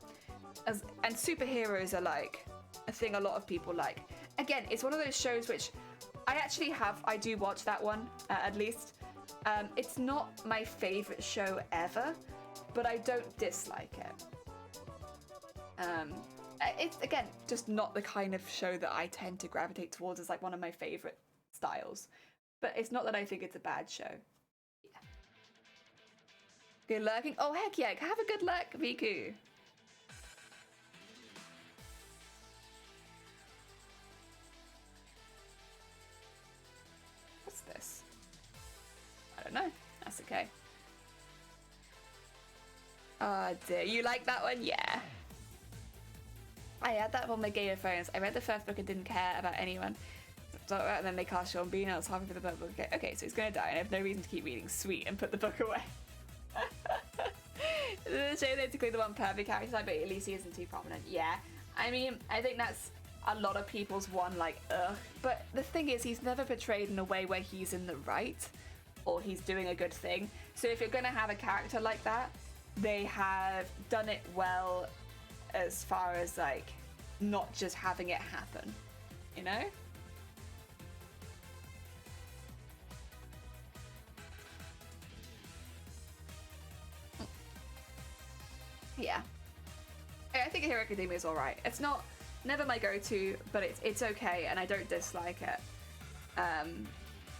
And superheroes are like a thing a lot of people like. Again, it's one of those shows which I do watch that one, at least. It's not my favorite show ever, but I don't dislike it. It's, again, just not the kind of show that I tend to gravitate towards as like one of my favorite styles. But it's not that I think it's a bad show. Yeah. Good lurking. Oh, heck yeah. Have a good lurk, Miku. What's this? I don't know. That's okay. Oh dear. You like that one? Yeah. I had that on my Game of Thrones. I read the first book and didn't care about anyone. And then they cast Sean Bean, and I was happy for the book. Okay, so he's gonna die, and I have no reason to keep reading. Sweet, and put the book away. The show basically the one perfect character type, but at least he isn't too prominent. Yeah, I mean, I think that's a lot of people's one, like, ugh. But the thing is, he's never portrayed in a way where he's in the right, or he's doing a good thing. So if you're gonna have a character like that, they have done it well as far as, like, not just having it happen, you know? Yeah. I think Hero Academia is alright. It's never my go-to, but it's okay, and I don't dislike it.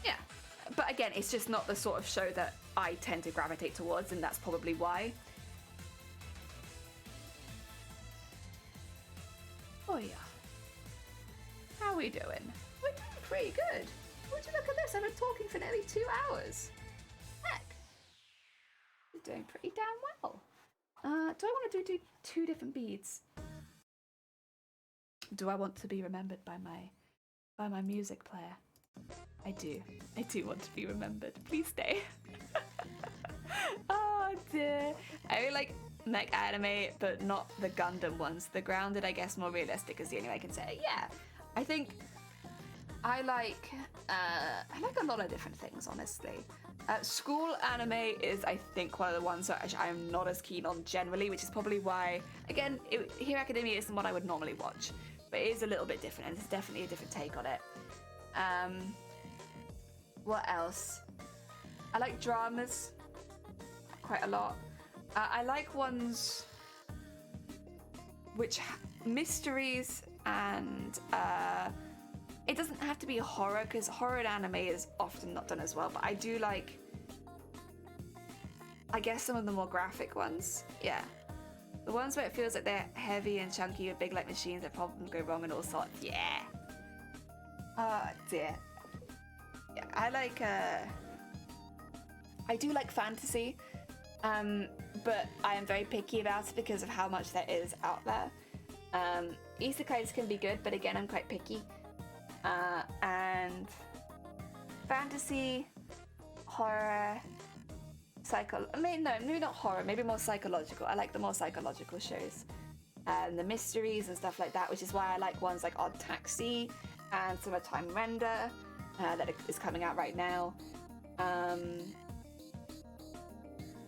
Yeah. But again, it's just not the sort of show that I tend to gravitate towards, and that's probably why. Oh yeah. How are we doing? We're doing pretty good. Would you look at this? I've been talking for nearly 2 hours. Heck. We're doing pretty damn well. Do I want to do 2 different beads? Do I want to be remembered by my music player? I do. I do want to be remembered. Please stay. Oh dear. I really like mech anime, but not the Gundam ones. The grounded, I guess, more realistic is the only way I can say. Yeah, I think I like a lot of different things, honestly. School anime is, I think, one of the ones that I am not as keen on generally, which is probably why, again, Hero Academia isn't what I would normally watch, but it is a little bit different, and it's definitely a different take on it. What else? I like dramas quite a lot. I like ones which mysteries, and it doesn't have to be horror, because horror in anime is often not done as well, but I do like, I guess, some of the more graphic ones. Yeah, the ones where it feels like they're heavy and chunky with big like machines that problems go wrong and all sorts. Yeah. Oh dear. Yeah, I do like fantasy, but I am very picky about it because of how much there is out there. Isekais can be good, but again, I'm quite picky. And fantasy, horror, maybe not horror, maybe more psychological. I like the more psychological shows. And the mysteries and stuff like that, which is why I like ones like Odd Taxi and Summertime Render, that is coming out right now.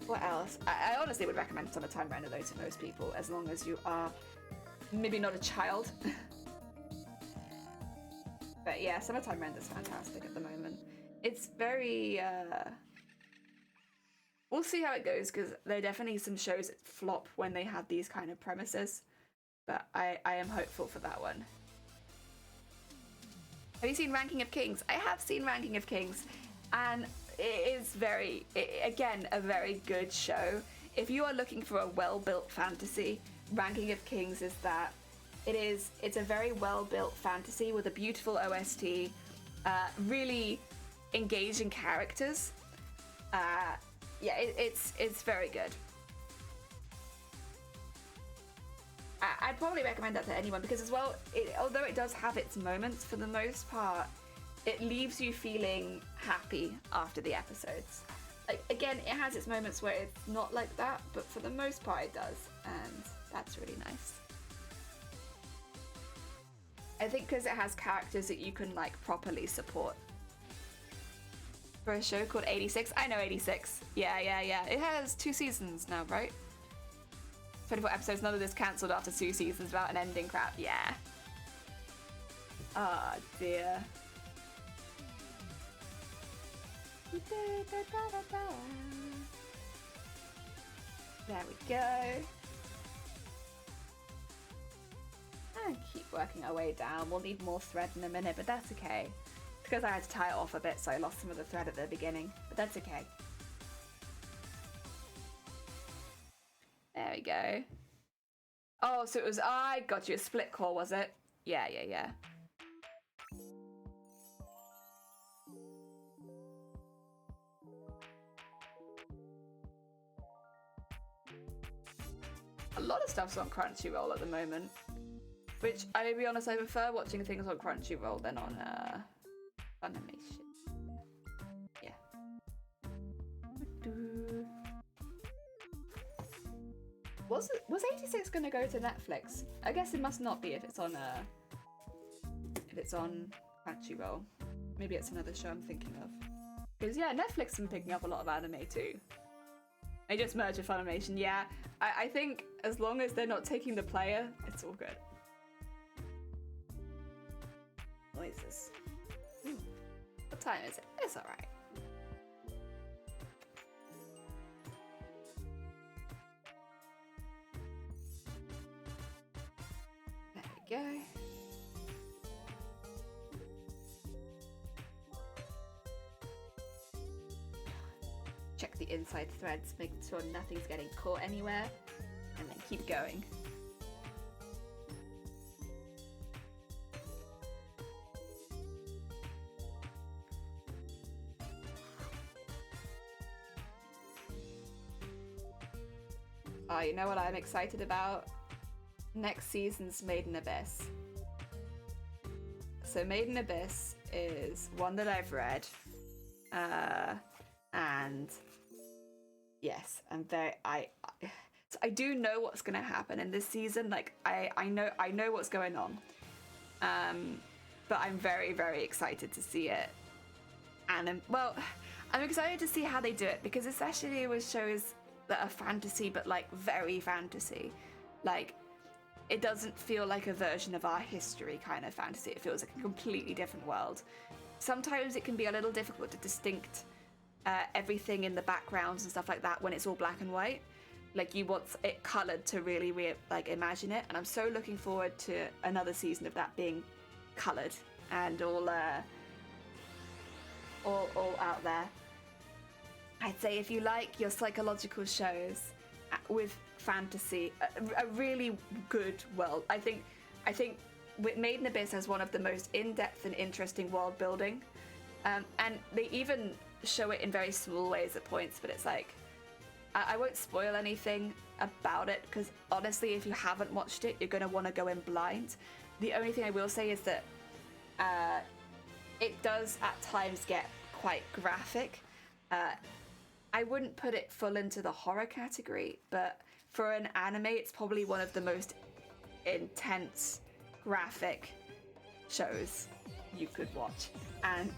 What else? I honestly would recommend Summertime Render though to most people, as long as you are maybe not a child. But yeah, Summertime Render is fantastic at the moment. It's very we'll see how it goes, because there are definitely some shows that flop when they have these kind of premises, but I am hopeful for that one. Have you seen Ranking of Kings? I have seen Ranking of Kings, and it is again, a very good show. If you are looking for a well-built fantasy, Ranking of Kings is that. It's a very well-built fantasy with a beautiful OST, really engaging characters. Yeah, it's very good. I'd probably recommend that to anyone, because as well, although it does have its moments, for the most part, it leaves you feeling happy after the episodes. Like, again, it has its moments where it's not like that, but for the most part it does, and that's really nice. I think because it has characters that you can like properly support. For a show called 86, I know 86. Yeah. It has 2 seasons now, right? 24 episodes, none of this cancelled after 2 seasons without an ending crap. Yeah. Oh dear. There we go. And keep working our way down. We'll need more thread in a minute, but that's okay. It's because I had to tie it off a bit, so I lost some of the thread at the beginning, but that's okay. There we go. Oh, so it was, I got you, a split core, was it? Yeah. A lot of stuff's on Crunchyroll at the moment. Which, I'll be honest, I prefer watching things on Crunchyroll than on Funimation. Yeah. Was 86 gonna go to Netflix? I guess it must not be if it's on Crunchyroll. Maybe it's another show I'm thinking of. Because yeah, Netflix has been picking up a lot of anime too. They just merged with Funimation. Yeah, I think as long as they're not taking the player, it's all good. Noises. Ooh. What time is it? It's alright. There we go. Check check the inside threads, make sure nothing's getting caught anywhere, and then keep going. Oh, you know what I'm excited about? Next season's Made in Abyss. So Made in Abyss is one that I've read. And yes, so I do know what's gonna happen in this season. Like I know what's going on. But I'm very, very excited to see it. And I'm excited to see how they do it, because especially with shows that are fantasy, but like very fantasy. Like, it doesn't feel like a version of our history kind of fantasy. It feels like a completely different world. Sometimes it can be a little difficult to distinct everything in the backgrounds and stuff like that when it's all black and white. Like, you want it colored to really like imagine it. And I'm so looking forward to another season of that being colored and all out there. I'd say if you like your psychological shows with fantasy, a really good world. I think Made in Abyss has one of the most in-depth and interesting world building, and they even show it in very small ways at points. But it's like, I won't spoil anything about it, because honestly, if you haven't watched it, you're gonna want to go in blind. The only thing I will say is that it does at times get quite graphic. I wouldn't put it full into the horror category, but for an anime, it's probably one of the most intense, graphic shows you could watch. And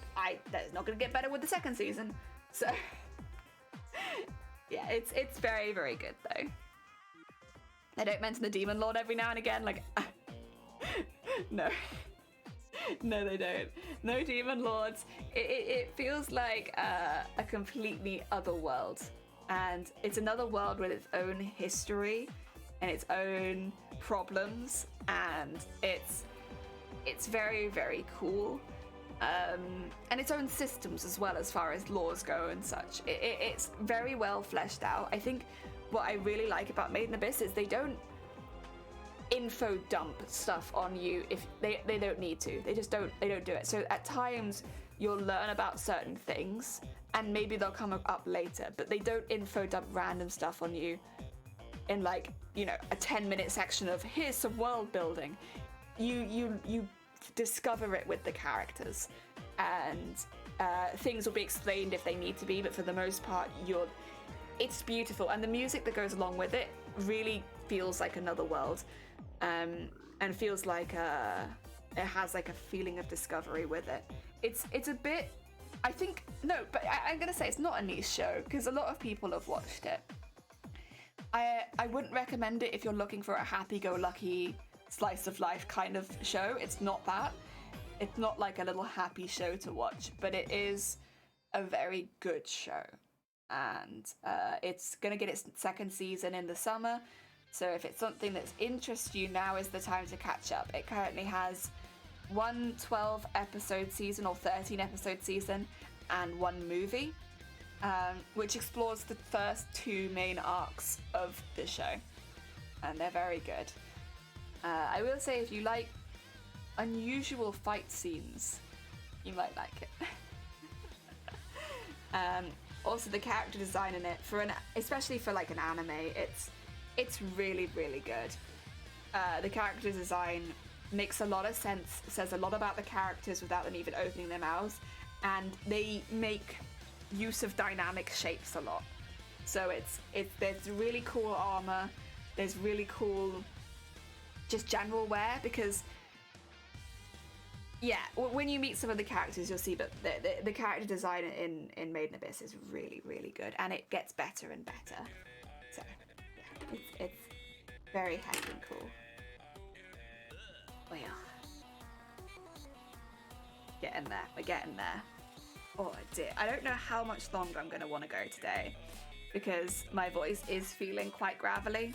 that's not going to get better with the second season. So, yeah, it's very, very good, though. They don't mention the Demon Lord every now and again, like, no. No, they don't. No Demon Lords. It feels like a completely other world. And it's another world with its own history and its own problems. And it's very, very cool. And its own systems as well, as far as laws go and such. It's very well fleshed out. I think what I really like about Made in Abyss is they don't info dump stuff on you if they don't need to. They don't do it. So at times you'll learn about certain things and maybe they'll come up later, but they don't info dump random stuff on you in, like, you know, a 10-minute section of here's some world building. You discover it with the characters, and things will be explained if they need to be, but for the most part it's beautiful, and the music that goes along with it really feels like another world. And feels like it has like a feeling of discovery with it. It's a bit, I think, no, but I'm gonna say it's not a niche show, because a lot of people have watched it. I wouldn't recommend it if you're looking for a happy-go-lucky slice of life kind of show. It's not that. It's not like a little happy show to watch, but it is a very good show. And it's gonna get its second season in the summer. So if it's something that interests you, now is the time to catch up. It currently has one 12-episode season or 13-episode season and one movie, which explores the first two main arcs of the show. And they're very good. I will say, if you like unusual fight scenes, you might like it. Also, the character design in it, especially for like an anime, it's really, really good. The character design makes a lot of sense, says a lot about the characters without them even opening their mouths, and they make use of dynamic shapes a lot. So there's really cool armor, there's really cool just general wear, because yeah, when you meet some of the characters, you'll see, but the character design in Made in Abyss is really, really good, and it gets better and better. So yeah, it's very heckin' cool. Well, getting there. We're getting there. Oh dear. I don't know how much longer I'm going to want to go today, because my voice is feeling quite gravelly.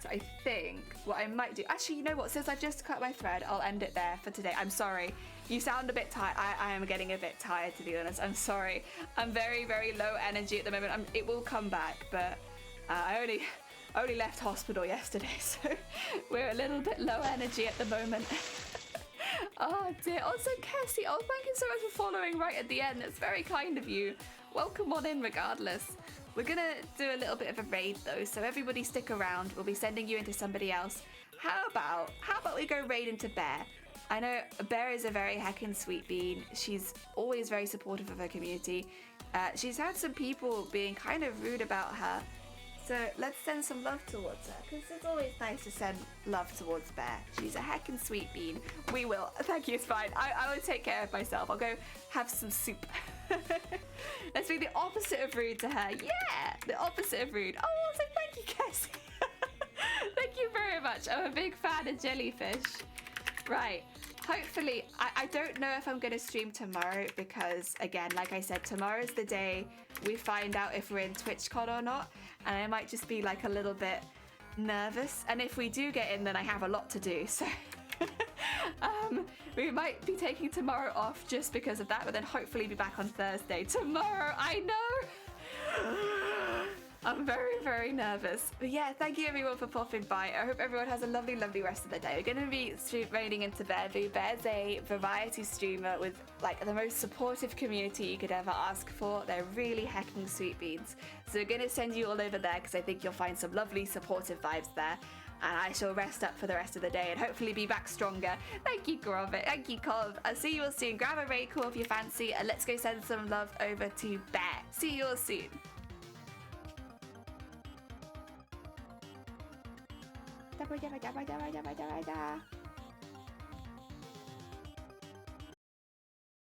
So I think what I might do, actually, you know what, since I've just cut my thread, I'll end it there for today. I'm sorry. You sound a bit tired. I am getting a bit tired, to be honest. I'm sorry. I'm very, very low energy at the moment. It will come back, but I only left hospital yesterday, so we're a little bit low energy at the moment. Oh dear. Also, Cassie, oh, thank you so much for following right at the end. That's very kind of you. Welcome on in regardless. We're gonna do a little bit of a raid though, so everybody stick around. We'll be sending you into somebody else. How about we go raid into Bear? I know Bear is a very heckin' sweet bean. She's always very supportive of her community. She's had some people being kind of rude about her. So let's send some love towards her, because it's always nice to send love towards Bear. She's a heckin' sweet bean. We will. Thank you, it's fine. I will take care of myself. I'll go have some soup. Let's be the opposite of rude to her. Yeah, the opposite of rude. Oh, also thank you, Cassie. Thank you very much. I'm a big fan of Jellyfish. Right. Hopefully, I don't know if I'm going to stream tomorrow because, again, like I said, tomorrow's the day we find out if we're in TwitchCon or not. And I might just be like a little bit nervous. And if we do get in, then I have a lot to do. So we might be taking tomorrow off just because of that. But then hopefully be back on Thursday. Tomorrow, I know. I'm very, very nervous. But yeah, thank you everyone for popping by. I hope everyone has a lovely, lovely rest of the day. We're going to be raiding into Bear. Bear's a variety streamer with like the most supportive community you could ever ask for. They're really hecking sweet beans. So we're going to send you all over there because I think you'll find some lovely supportive vibes there. And I shall rest up for the rest of the day and hopefully be back stronger. Thank you, Gromit. Thank you, Cov. I'll see you all soon. Grab a raid call if you fancy and let's go send some love over to Bear. See you all soon. Da, da, da, da, da, da, da, da, da.